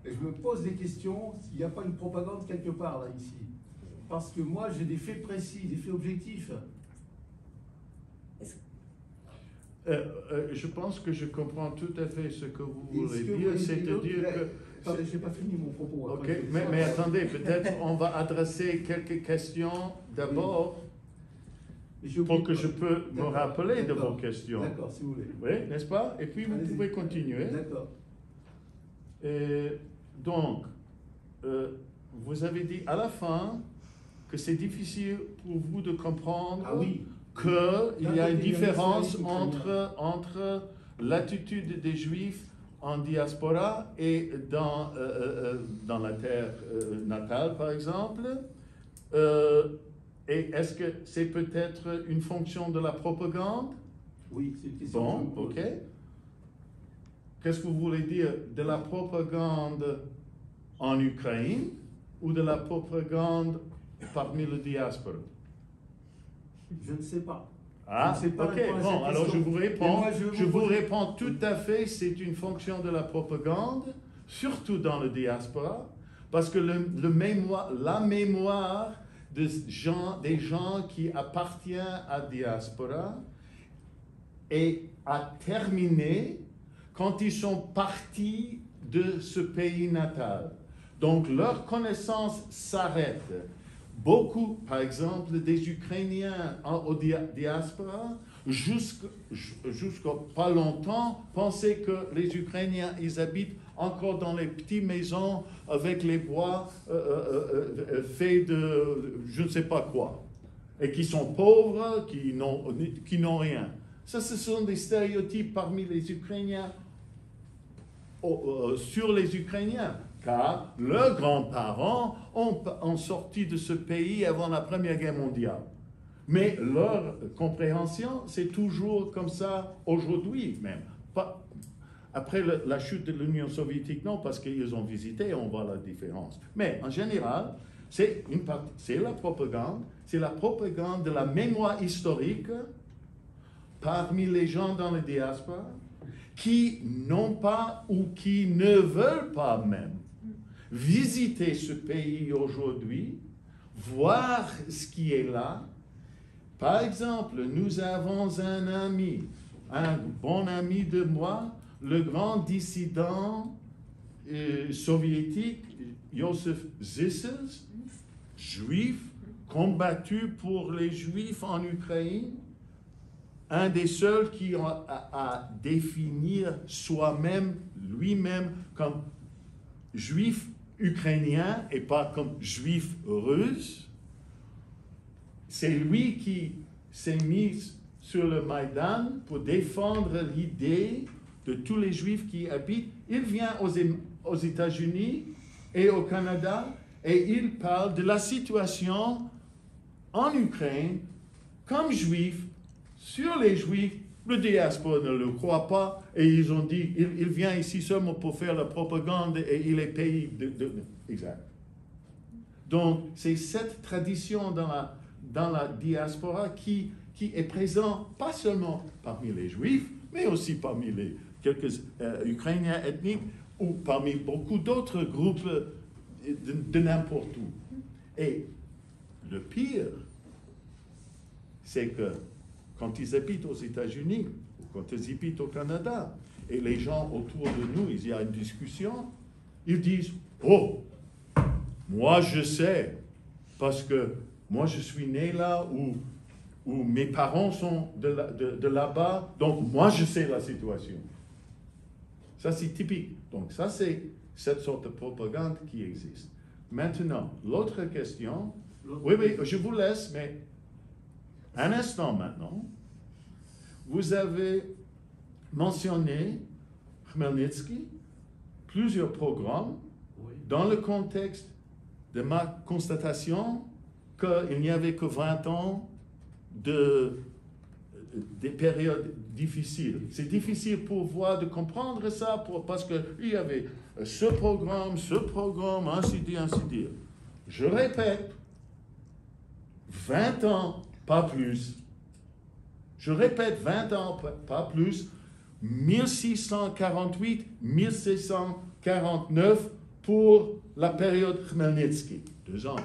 F: Et je me pose des questions s'il n'y a pas une propagande quelque part là, ici. Parce que moi, j'ai des faits précis, des faits objectifs.
B: Je pense que je comprends tout à fait ce que vous
F: Et
B: voulez
F: ce que
B: dire,
F: vous-
B: c'est-à-dire que...
F: Attendez, je n'ai pas fini mon propos.
B: Ok,
F: Après,
B: mais attendez, peut-être on va adresser quelques questions d'abord
F: Mais j'ai
B: pour
F: oublié-
B: que je peux me
F: D'accord,
B: rappeler de
F: d'accord,
B: vos questions.
F: D'accord, si vous voulez.
B: Oui, n'est-ce pas? Et puis vous
F: Allez-y.
B: pouvez continuer.
F: D'accord.
B: Donc, vous avez dit à la fin que c'est difficile pour vous de comprendre
F: Ah oui.
B: qu'il y a une différence
F: nationaliste
B: entre l'attitude des Juifs en diaspora et dans la terre natale, par exemple. Et est-ce que c'est peut-être une fonction de la propagande?
F: Oui, c'est une question.
B: Bon,
F: que je me pose.
B: ok. Qu'est-ce que vous voulez dire de la propagande en Ukraine ou de la propagande parmi le diaspora?
F: Je ne sais pas.
B: Ah,
F: Je ne sais pas
B: ok,
F: répondre à
B: bon,
F: cette
B: alors je
F: question.
B: vous
F: Et
B: réponds.
F: moi,
B: Je vous
F: pose-
B: réponds tout à fait, c'est une fonction de la propagande, surtout dans le diaspora, parce que la mémoire des gens qui appartiennent à la diaspora a terminé quand ils sont partis de ce pays natal. Donc leur connaissance s'arrête. Beaucoup, par exemple, des Ukrainiens au diaspora, jusqu'à pas longtemps, pensaient que les Ukrainiens, ils habitent encore dans les petites maisons avec les bois faits de je ne sais pas quoi, et qui sont pauvres, qui n'ont rien. Ça, ce sont des stéréotypes parmi les Ukrainiens, sur les Ukrainiens, car leurs grands-parents ont sorti de ce pays avant la Première Guerre mondiale. Mais leur compréhension, c'est toujours comme ça aujourd'hui même. Pas, après la chute de l'Union soviétique, non, parce qu'ils ont visité, on voit la différence. Mais en général, c'est la propagande de la mémoire historique parmi les gens dans le diaspora qui n'ont pas ou qui ne veulent pas même visiter ce pays aujourd'hui, voir ce qui est là. Par exemple, nous avons un ami, un bon ami de moi, le grand dissident soviétique Joseph Zissels, juif, combattu pour les juifs en Ukraine, un des seuls qui a définir lui-même comme juif ukrainien et pas comme juif russe. C'est lui qui s'est mis sur le Maïdan pour défendre l'idée de tous les juifs qui habitent. Il vient aux États-Unis et au Canada et il parle de la situation en Ukraine comme juif, sur les juifs. Le diaspora ne le croit pas et ils ont dit il vient ici seulement pour faire la propagande et il est payé exact. Donc c'est cette tradition dans la diaspora qui est présente pas seulement parmi les juifs mais aussi parmi les quelques Ukrainiens ethniques ou parmi beaucoup d'autres groupes de n'importe où. Et le pire, c'est que quand ils habitent aux États-Unis, ou quand ils habitent au Canada, et les gens autour de nous, il y a une discussion, ils disent « Oh, moi je sais, parce que moi je suis né là, où mes parents sont de là-bas, donc moi je sais la situation. » Ça c'est typique. Donc ça c'est cette sorte de propagande qui existe. Maintenant, l'autre question, oui, je vous laisse, mais un instant maintenant, vous avez mentionné Khmelnytsky, plusieurs programmes, dans le contexte de ma constatation qu'il n'y avait que 20 ans des périodes difficiles. C'est difficile pour vous de comprendre ça parce qu'il y avait ce programme, ainsi dire. Je répète, 20 ans, pas plus. Je répète, 20 ans, pas plus. 1648-1649 pour la période Khmelnytsky. 2 ans.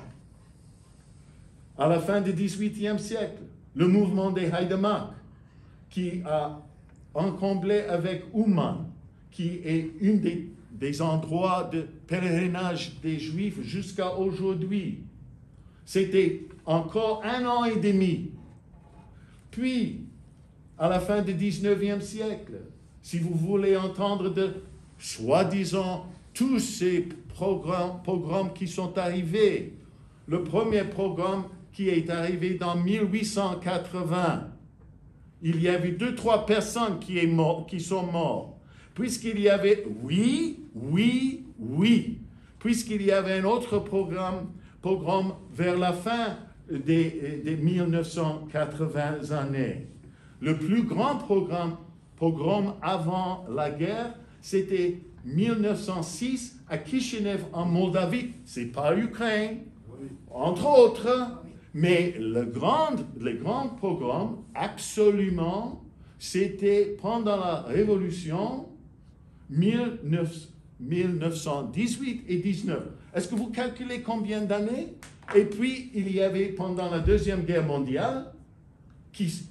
B: à la fin du XVIIIe siècle, le mouvement des Haïdemak, qui a encombré avec Ouman, qui est un des endroits de pèlerinage des Juifs jusqu'à aujourd'hui. C'était encore 1 an et demi. Puis, à la fin du XIXe siècle, si vous voulez entendre de soi-disant tous ces programmes qui sont arrivés, le premier programme qui est arrivé dans 1880, il y avait 2-3 personnes qui sont mortes. Puisqu'il y avait, puisqu'il y avait un autre programme vers la fin des 1980 années. Le plus grand programme avant la guerre, c'était 1906 à Kishinev en Moldavie. C'est pas l'Ukraine, entre autres. Mais les grands programmes, absolument, c'était pendant la Révolution 1918 et 19. Est-ce que vous calculez combien d'années? Et puis, il y avait pendant la Deuxième Guerre mondiale,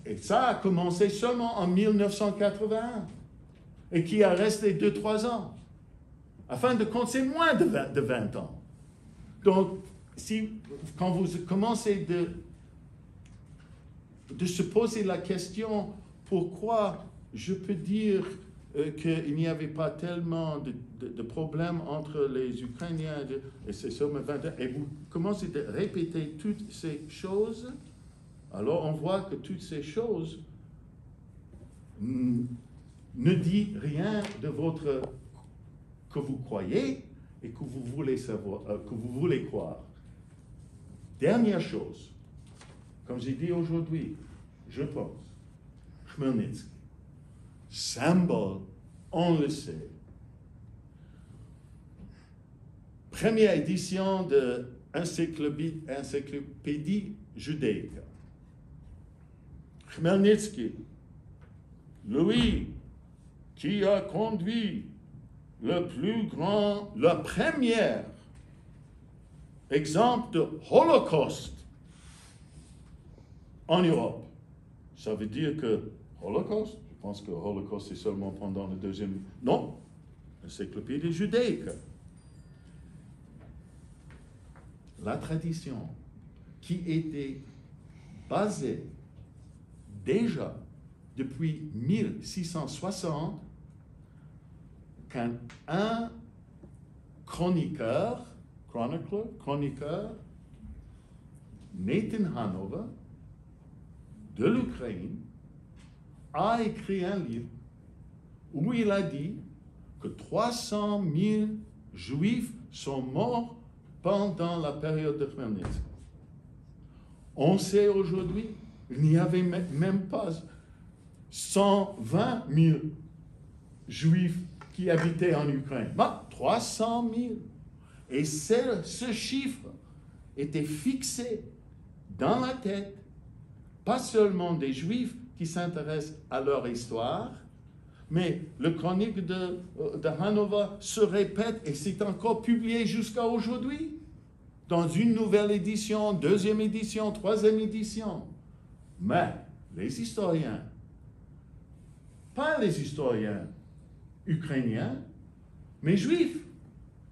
B: et ça a commencé seulement en 1981, et qui a resté 2-3 ans. Afin de compter, c'est moins de 20 ans. Donc, quand vous commencez de se poser la question, pourquoi je peux dire qu'il n'y avait pas tellement de problèmes entre les Ukrainiens et c'est seulement 20 ans, et vous commencez de répéter toutes ces choses, alors on voit que toutes ces choses ne disent rien de que vous croyez et que vous voulez savoir, que vous voulez croire. Dernière chose, comme j'ai dit aujourd'hui, je pense, Khmelnytsky, symbole, on le sait. Première édition de Encyclopédie judaïque. Khmelnytsky, lui, qui a conduit la première exemple de Holocauste en Europe. Ça veut dire que Holocauste, je pense que Holocauste c'est seulement pendant le deuxième... Non, encyclopédie judaïque. La tradition qui était basée déjà depuis 1660 qu'un chroniqueur, Nathan Hanover, de l'Ukraine, a écrit un livre où il a dit que 300 000 Juifs sont morts pendant la période de Khmelnytsky. On sait aujourd'hui, il n'y avait même pas 120 000 Juifs qui habitaient en Ukraine. Mais 300 000. Et ce chiffre était fixé dans la tête, pas seulement des Juifs qui s'intéressent à leur histoire, mais le chronique de Hanover se répète et c'est encore publié jusqu'à aujourd'hui, dans une nouvelle édition, deuxième édition, troisième édition. Mais les historiens, pas les historiens ukrainiens, mais juifs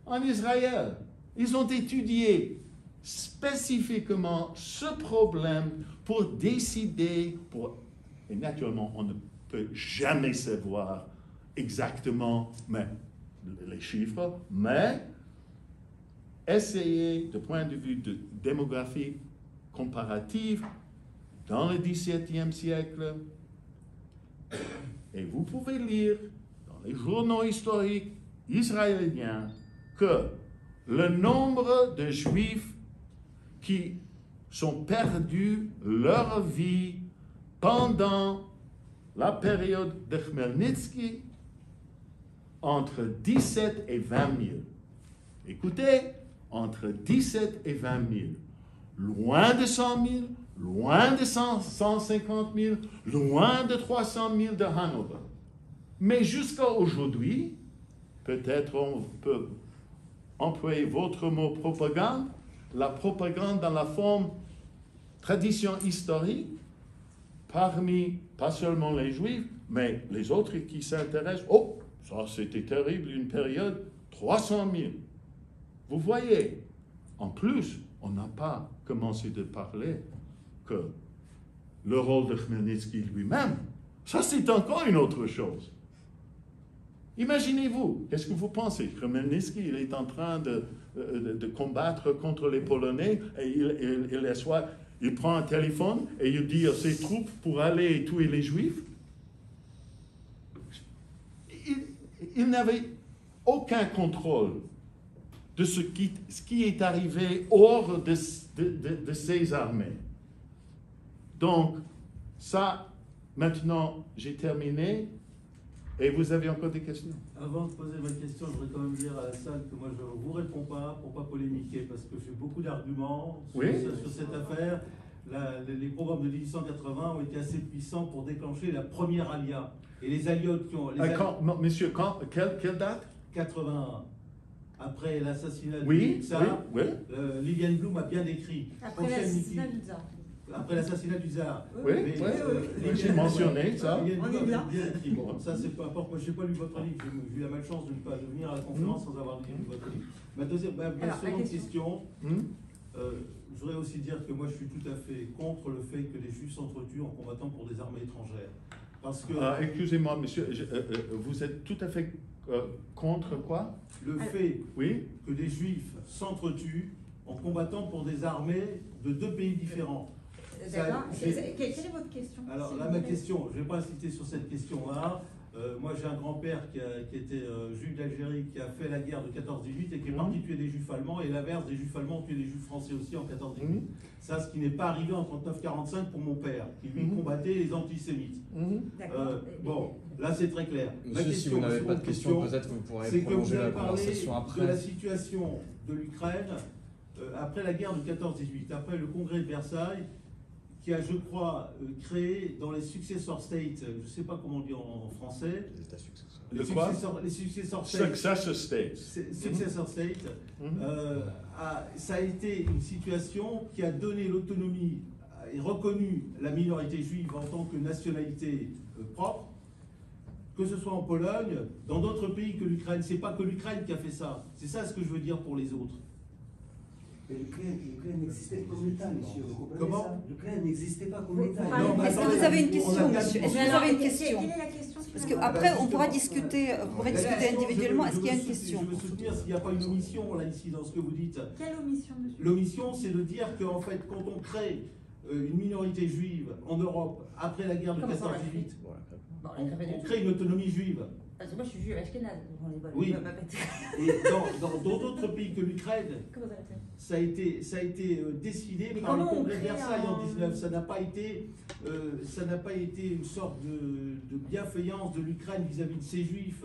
B: en Israël, ils ont étudié spécifiquement ce problème pour décider, et naturellement on ne peut jamais savoir exactement les chiffres, mais essayer de point de vue de démographie comparative dans le XVIIe siècle, et vous pouvez lire dans les journaux historiques israéliens que le nombre de Juifs qui sont perdus leur vie pendant la période de Khmelnytsky, entre 17 et 20 000. Écoutez, entre 17 et 20 000. Loin de 100 000, loin de 150 000, loin de 300 000 de Hanover. Mais jusqu'à aujourd'hui, peut-être on peut employer votre mot propagande, la propagande dans la forme tradition historique parmi, pas seulement les Juifs, mais les autres qui s'intéressent. Oh, ça c'était terrible, une période, 300 000. Vous voyez, en plus, on n'a pas commencé de parler que le rôle de Khmelnytsky lui-même, ça c'est encore une autre chose. Imaginez-vous, qu'est-ce que vous pensez? Khmelnytsky, il est en train de combattre contre les Polonais et il prend un téléphone et il dit à ses troupes pour aller tuer les Juifs. Il n'avait aucun contrôle de ce qui est arrivé hors de ses armées. Donc, ça, maintenant, j'ai terminé. Et vous avez encore des questions?
F: Avant de poser ma question, je voudrais quand même dire à la salle que moi je ne vous réponds pas pour ne pas polémiquer, parce que j'ai beaucoup d'arguments sur cette affaire. Les programmes de 1880 ont été assez puissants pour déclencher la première alia. Et les aliotes qui ont...
B: Monsieur, quelle date?
F: 81. Après l'assassinat
B: du
F: tsar, Liliane Blum a bien décrit.
E: Après l'assassinat du tsar.
F: Après l'assassinat du tsar.
B: Oui, j'ai mentionné ça.
E: On est bien.
F: Bon, ça c'est peu importe. Moi, je n'ai pas lu votre livre. J'ai eu la malchance de ne pas venir à la conférence sans avoir lu votre livre. Ma seconde question. Je voudrais aussi dire que moi, je suis tout à fait contre le fait que les Juifs s'entretuent en combattant pour des armées étrangères. Parce que...
B: excusez-moi, monsieur, vous êtes tout à fait contre quoi?
F: Le fait que les Juifs s'entretuent en combattant pour des armées de deux pays différents.
E: D'accord. Quelle est votre question?
F: Alors là, ma question, je ne vais pas insister sur cette question-là. Moi, j'ai un grand-père qui était juif d'Algérie, qui a fait la guerre de 14-18 et qui est parti tuer des juifs allemands, et l'inverse, des juifs allemands ont tué des juifs français aussi en 14-18. Ça, ce qui n'est pas arrivé en 39-45 pour mon père, qui lui combattait les antisémites. Bon, là, c'est très clair.
C: Monsieur, si vous n'avez pas de questions, peut-être que vous pourrez prolonger la conversation après.
F: De la situation de l'Ukraine après la guerre de 14-18, après le congrès de Versailles, qui a, je crois, créé dans les successor states, je ne sais pas comment on dit en français.
B: Les États successeurs.
F: Les successor states. Successor states. Ça a été une situation qui a donné l'autonomie et reconnu la minorité juive en tant que nationalité propre, que ce soit en Pologne, dans d'autres pays que l'Ukraine. C'est pas que l'Ukraine qui a fait ça. C'est ça ce que je veux dire pour les autres.
H: L'Ukraine n'existait pas comme État, monsieur.
F: Comment?
H: L'Ukraine n'existait pas comme État.
A: Est-ce que vous avez une question, monsieur? Est-ce que vous avez une question?
E: Quelle est la question?
A: Parce qu'après, on pourra discuter individuellement. Est-ce qu'il y a une question?
F: Je veux soutenir s'il n'y a pas une omission là ici dans ce que vous dites.
E: Quelle omission, monsieur?
F: L'omission, c'est de dire qu'en fait, quand on crée une minorité juive en Europe après la guerre de 14-18, on crée une autonomie juive.
E: Parce que moi, je suis juive ashkénaze.
F: Oui. Et dans d'autres pays que l'Ukraine, ça a été décidé par le congrès de Versailles en 19. Ça n'a pas été une sorte de bienfaillance de l'Ukraine vis-à-vis de ses juifs.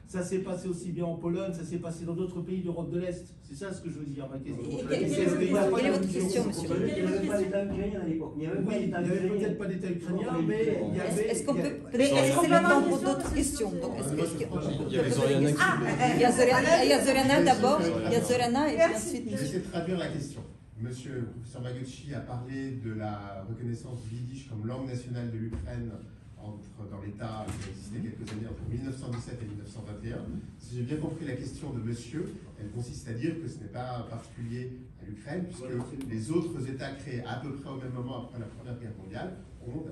F: Ça s'est passé aussi bien enOlogne, ça s'est passé dans d'autres pays d'Europe de l'Est. C'est ça ce que je veux dire, ma question.
A: Quelle est votre question, monsieur?
H: Il n'y avait pas d'État ukrainien à l'époque.
F: Oui, il n'y avait peut-être pas d'État ukrainien, mais il y avait...
A: Est-ce qu'on peut... Est-ce que c'est le temps pour d'autres questions?
C: Il y avait Zoriana qui...
A: Il y a Zoriana d'abord, il y a Zoriana et puis ensuite...
I: J'essaie de traduire la question. Monsieur le professeur Magocci a parlé de la reconnaissance du yiddish comme langue nationale de l'Ukraine dans l'État qui a existé quelques années entre 1917 et 1921. Si j'ai bien compris la question de monsieur, elle consiste à dire que ce n'est pas particulier à l'Ukraine, puisque les autres États créés à peu près au même moment après la Première Guerre mondiale ont,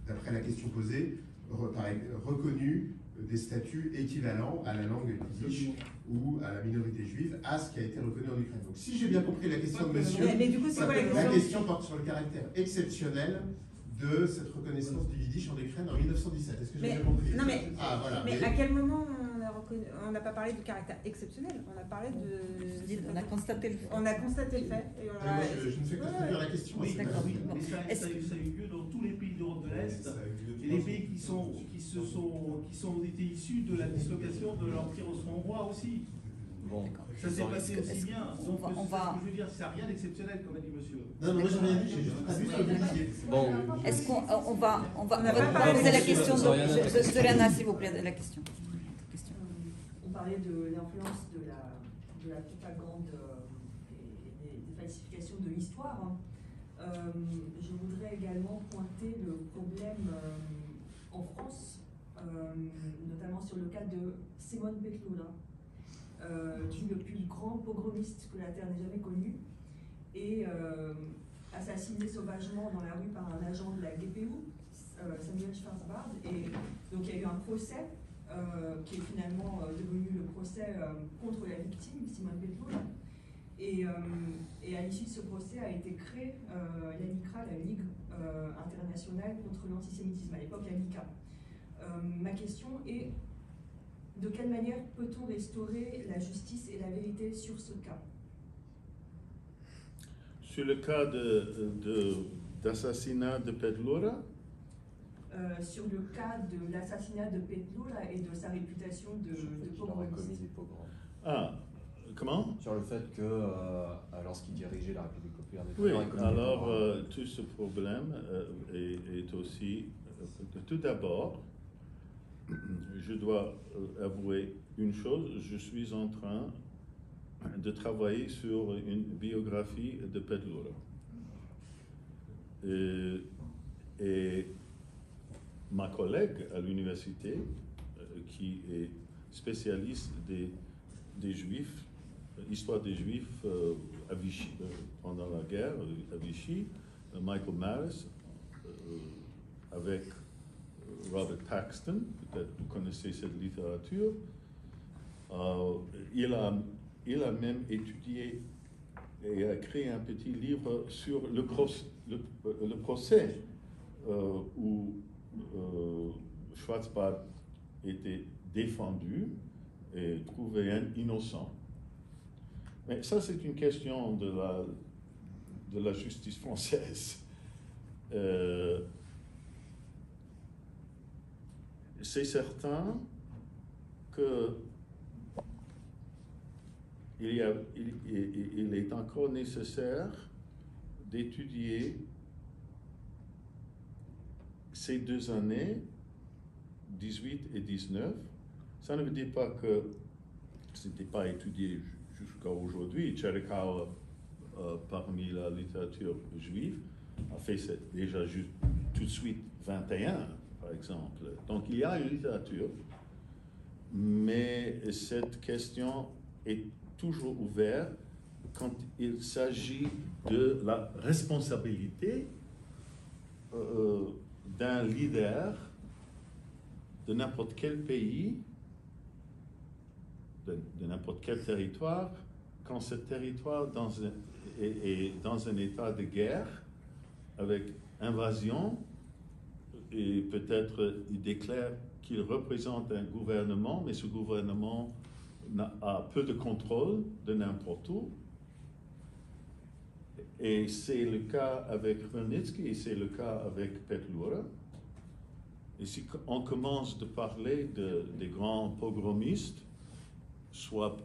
I: d'après la question posée, reconnu des statuts équivalents à la langue yiddish ou à la minorité juive, à ce qui a été reconnu en Ukraine. Donc si j'ai bien compris la question de monsieur,
E: mais du coup, c'est quoi
I: la question porte sur le caractère exceptionnel de cette reconnaissance du yiddish en Ukraine en 1917. Est-ce que j'ai bien compris?
E: Non, mais,
I: voilà.
E: Mais à quel moment on n'a pas parlé du caractère exceptionnel? On a parlé de...
A: On a constaté le fait.
E: On a constaté le fait. Et on a...
I: Je ne fais que traduire la question.
F: Oui,
A: d'accord.
F: Oui, mais ça a eu lieu dans tous les pays d'Europe de l'Est. Et les pays qui ont été issus de la dislocation de l'Empire austro-hongrois aussi.
C: Bon.
F: Ça s'est passé aussi bien. Donc, ce que je veux dire, ça n'a rien d'exceptionnel, comme a dit monsieur.
I: Non, moi j'en ai dit, j'ai juste traduit ce que vous disiez.
C: Bon.
A: Est-ce qu'on va poser la question de Zoriana, s'il vous plaît, la question.
G: On parlait de l'influence de la propagande et des falsifications de l'histoire. Je voudrais également pointer le problème en France, notamment sur le cas de Simone Petlura, qui est le plus grand pogromiste que la Terre n'ait jamais connu, et assassiné sauvagement dans la rue par un agent de la GPU, Samuel Schwarzbard. Et donc il y a eu un procès qui est finalement devenu le procès contre la victime, Simone Petlura. Et à l'issue de ce procès a été créée l'ANICRA, la Ligue internationale contre l'antisémitisme, à l'époque la LICA. Ma question est, de quelle manière peut-on restaurer la justice et la vérité sur ce cas?
B: Sur le cas d'assassinat de Petlura?
G: Sur le cas de l'assassinat de Petlura et de sa réputation de pogromiste.
C: Commis des pogroms.
B: Ah, comment?
C: Sur le fait que lorsqu'il dirigeait la République populaire des
B: Oui,
C: Pogroms,
B: alors tout ce problème est aussi... tout d'abord, je dois avouer une chose, je suis en train de travailler sur une biographie de Petlura. Et ma collègue à l'université, qui est spécialiste des Juifs, histoire des Juifs à Vichy, pendant la guerre à Vichy, Michael Maris, avec Robert Paxton, peut-être vous connaissez cette littérature, il a même étudié et a créé un petit livre sur le procès où Schwarzbard était défendu et trouvé innocent. Mais ça, c'est une question de la justice française. C'est certain que il est encore nécessaire d'étudier ces 2 années, 18 et 19. Ça ne veut dire pas que ce n'était pas étudié jusqu'à aujourd'hui. Tcherekov, parmi la littérature juive, a fait déjà tout de suite 21, par exemple. Donc il y a une littérature, mais cette question est toujours ouverte quand il s'agit de la responsabilité d'un leader de n'importe quel pays, de n'importe quel territoire, quand ce territoire est dans un état de guerre, avec invasion, et peut-être il déclare qu'il représente un gouvernement, mais ce gouvernement a peu de contrôle de n'importe où. Et c'est le cas avec Khmelnytsky et c'est le cas avec Petlura. Et si on commence de parler des grands pogromistes, soit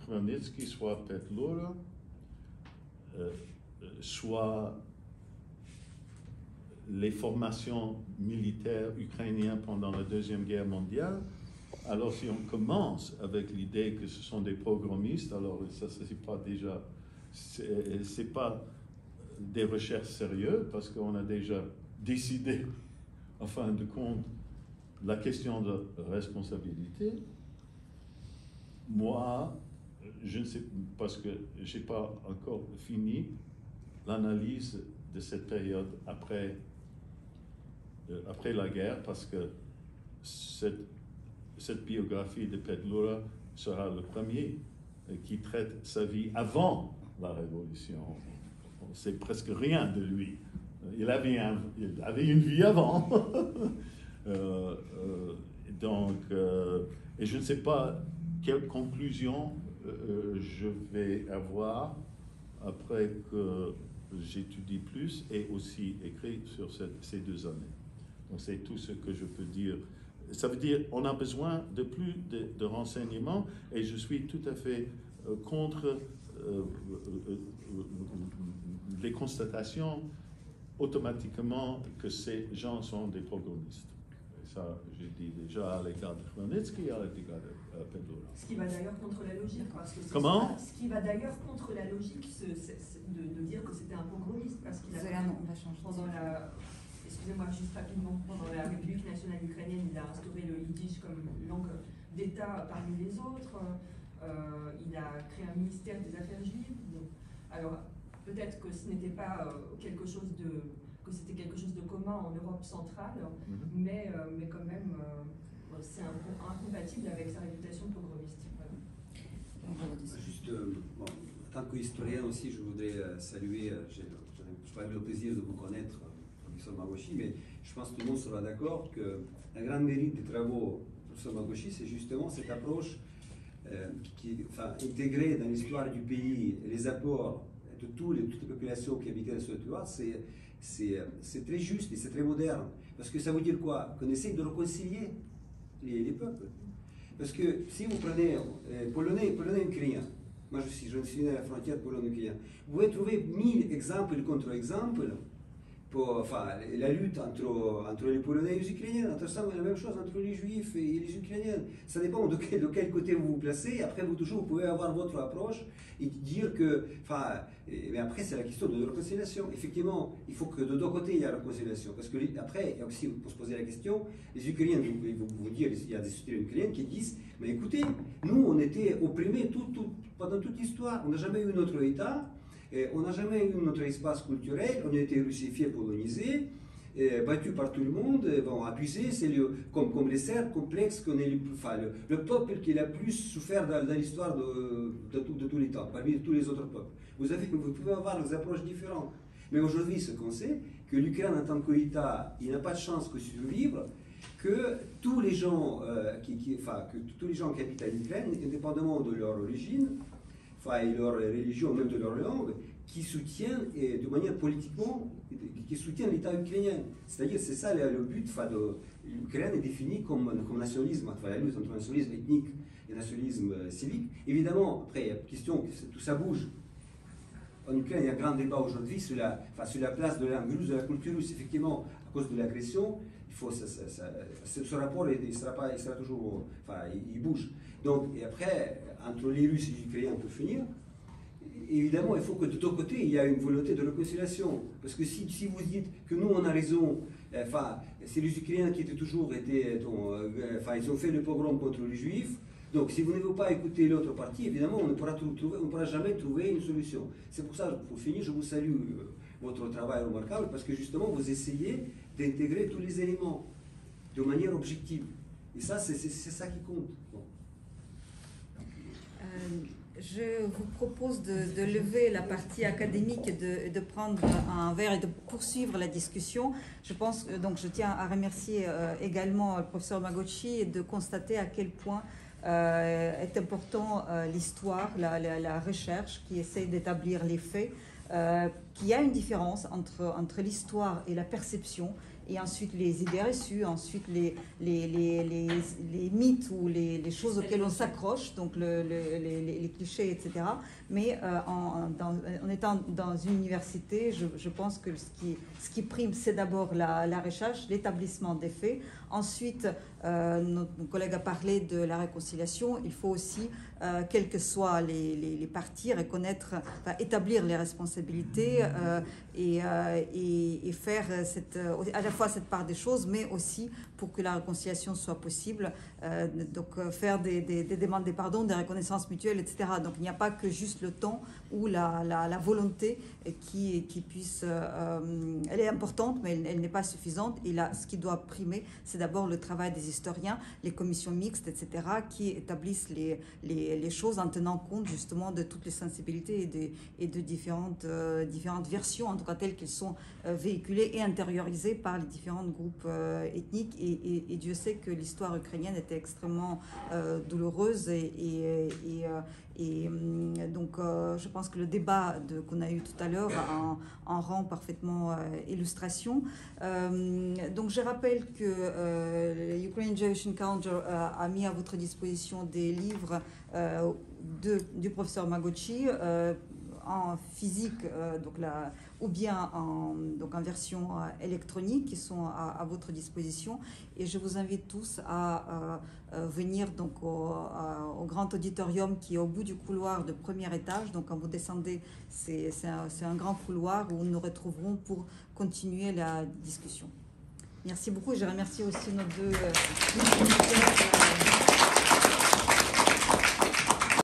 B: Khmelnytsky, soit Petlura, soit les formations militaires ukrainiennes pendant la Deuxième Guerre mondiale, alors si on commence avec l'idée que ce sont des pogromistes, alors ça c'est pas déjà, c'est pas des recherches sérieuses parce qu'on a déjà décidé, en fin de compte, la question de responsabilité. Moi, je ne sais, parce que j'ai pas encore fini l'analyse de cette période après la guerre, parce que cette biographie de Petlura sera le premier qui traite sa vie avant la Révolution. On ne sait presque rien de lui. Il avait une vie avant. Et je ne sais pas quelle conclusion je vais avoir après que j'étudie plus et aussi écrit sur ces 2 années. Donc c'est tout ce que je peux dire. Ça veut dire qu'on a besoin de plus de renseignements et je suis tout à fait contre les constatations automatiquement que ces gens sont des pogromistes. Et ça, j'ai dit déjà à l'égard de Khmelnytsky et à l'égard de Petlura.
G: Ce qui va d'ailleurs contre la logique. Parce que
B: Comment?
G: ce qui va d'ailleurs contre la logique, de dire que c'était un pogromiste, parce qu'il a pendant la, excusez-moi juste rapidement, pendant la République nationale ukrainienne, il a instauré le yiddish comme langue d'État parmi les autres. Il a créé un ministère des Affaires juives. Donc, alors peut-être que ce n'était pas quelque chose de commun en Europe centrale, mais quand même c'est incompatible avec sa réputation pogromiste.
J: Juste, bon, en tant qu'historien aussi, je voudrais saluer, je pas eu le plaisir de vous connaître, professeur Magoshi, mais je pense que tout le monde sera d'accord que la grande mérite des travaux du professeur Magoshi, c'est justement cette approche intégrée dans l'histoire du pays, les apports de toutes les populations qui habitaient sur le territoire, c'est très juste et c'est très moderne. Parce que ça veut dire quoi? Qu'on essaie de réconcilier les peuples. Parce que si vous prenez polonais et ukrainien, moi je suis né à la frontière polonais-ukrainien, vous pouvez trouver 1000 exemples et contre-exemples pour la lutte entre les Polonais et les Ukrainiens. La même chose entre les Juifs et les Ukrainiens. Ça dépend de quel côté vous vous placez. Après, vous pouvez avoir votre approche et dire que... mais après, c'est la question de la réconciliation. Effectivement, il faut que de deux côtés, il y ait la réconciliation. Parce que après, il y a aussi, pour se poser la question, les Ukrainiens, vous dire, il y a des citoyens ukrainiens qui disent, mais écoutez, nous, on était opprimés pendant toute l'histoire. On n'a jamais eu notre État. On n'a jamais eu notre espace culturel, on a été russifiés, polonisés, battus par tout le monde, abusés, c'est comme les Serbes complexes qu'on est le peuple qui a le plus souffert dans l'histoire de tous les temps, parmi tous les autres peuples. Vous pouvez avoir des approches différentes. Mais aujourd'hui, ce qu'on sait, que l'Ukraine en tant qu'État, il n'a pas de chance que survivre, que tous les gens, tous les gens qui habitent à l'Ukraine, indépendamment de leur origine, et leur religion, même de leur langue, qui soutiennent, et de manière politiquement, qui soutiennent l'État ukrainien. C'est-à-dire, c'est ça le but de l'Ukraine est défini comme nationalisme, la lutte entre nationalisme ethnique et nationalisme civique. Évidemment, après, il y a une question, tout ça bouge. En Ukraine, il y a un grand débat aujourd'hui sur la place de la langue russe, de la culture russe. Effectivement, à cause de l'agression, ce rapport il sera toujours, il bouge. Donc, et après, entre les Russes et les Ukrainiens, on peut finir. Évidemment, il faut que de deux côtés, il y ait une volonté de réconciliation. Parce que si vous dites que nous, on a raison, c'est les Ukrainiens qui ils ont fait le pogrom contre les Juifs. Donc, si vous ne voulez pas écouter l'autre partie, évidemment, on ne pourra jamais trouver une solution. C'est pour ça, pour finir, je vous salue votre travail remarquable, parce que justement, vous essayez d'intégrer tous les éléments de manière objective. Et ça, c'est ça qui compte. Bon.
A: Je vous propose de lever la partie académique et de prendre un verre et de poursuivre la discussion. Je pense, donc je tiens à remercier également le professeur Magoshi et de constater à quel point est important l'histoire, la recherche qui essaie d'établir les faits, qu'il y a une différence entre l'histoire et la perception, et ensuite les idées reçues, ensuite les mythes ou les choses auxquelles on s'accroche, donc les clichés, etc. Mais en étant dans une université, je pense que ce qui prime, c'est d'abord la recherche, l'établissement des faits. Ensuite, notre collègue a parlé de la réconciliation. Il faut aussi, quelles que soient les parties, reconnaître, établir les responsabilités et faire à la fois cette part des choses, mais aussi pour que la réconciliation soit possible, donc faire des demandes de pardon, des reconnaissances mutuelles, etc. Donc il n'y a pas que juste le temps ou la volonté qui puisse... elle est importante, mais elle n'est pas suffisante. Et là, ce qui doit primer, c'est d'abord le travail des historiens, les commissions mixtes, etc., qui établissent les choses en tenant compte justement de toutes les sensibilités et de différentes versions, en tout cas telles qu'elles sont véhiculées et intériorisées par les différents groupes ethniques. Et Dieu sait que l'histoire ukrainienne était extrêmement douloureuse et donc je pense que le débat qu'on a eu tout à l'heure en rend parfaitement illustration. Donc je rappelle que le Ukrainian Jewish Encounter a mis à votre disposition des livres du professeur Magoshi en physique, donc ou bien donc en version électronique qui sont à votre disposition. Et je vous invite tous à venir donc au grand auditorium qui est au bout du couloir de premier étage. Donc quand vous descendez, c'est un grand couloir où nous nous retrouverons pour continuer la discussion. Merci beaucoup et je remercie aussi nos deux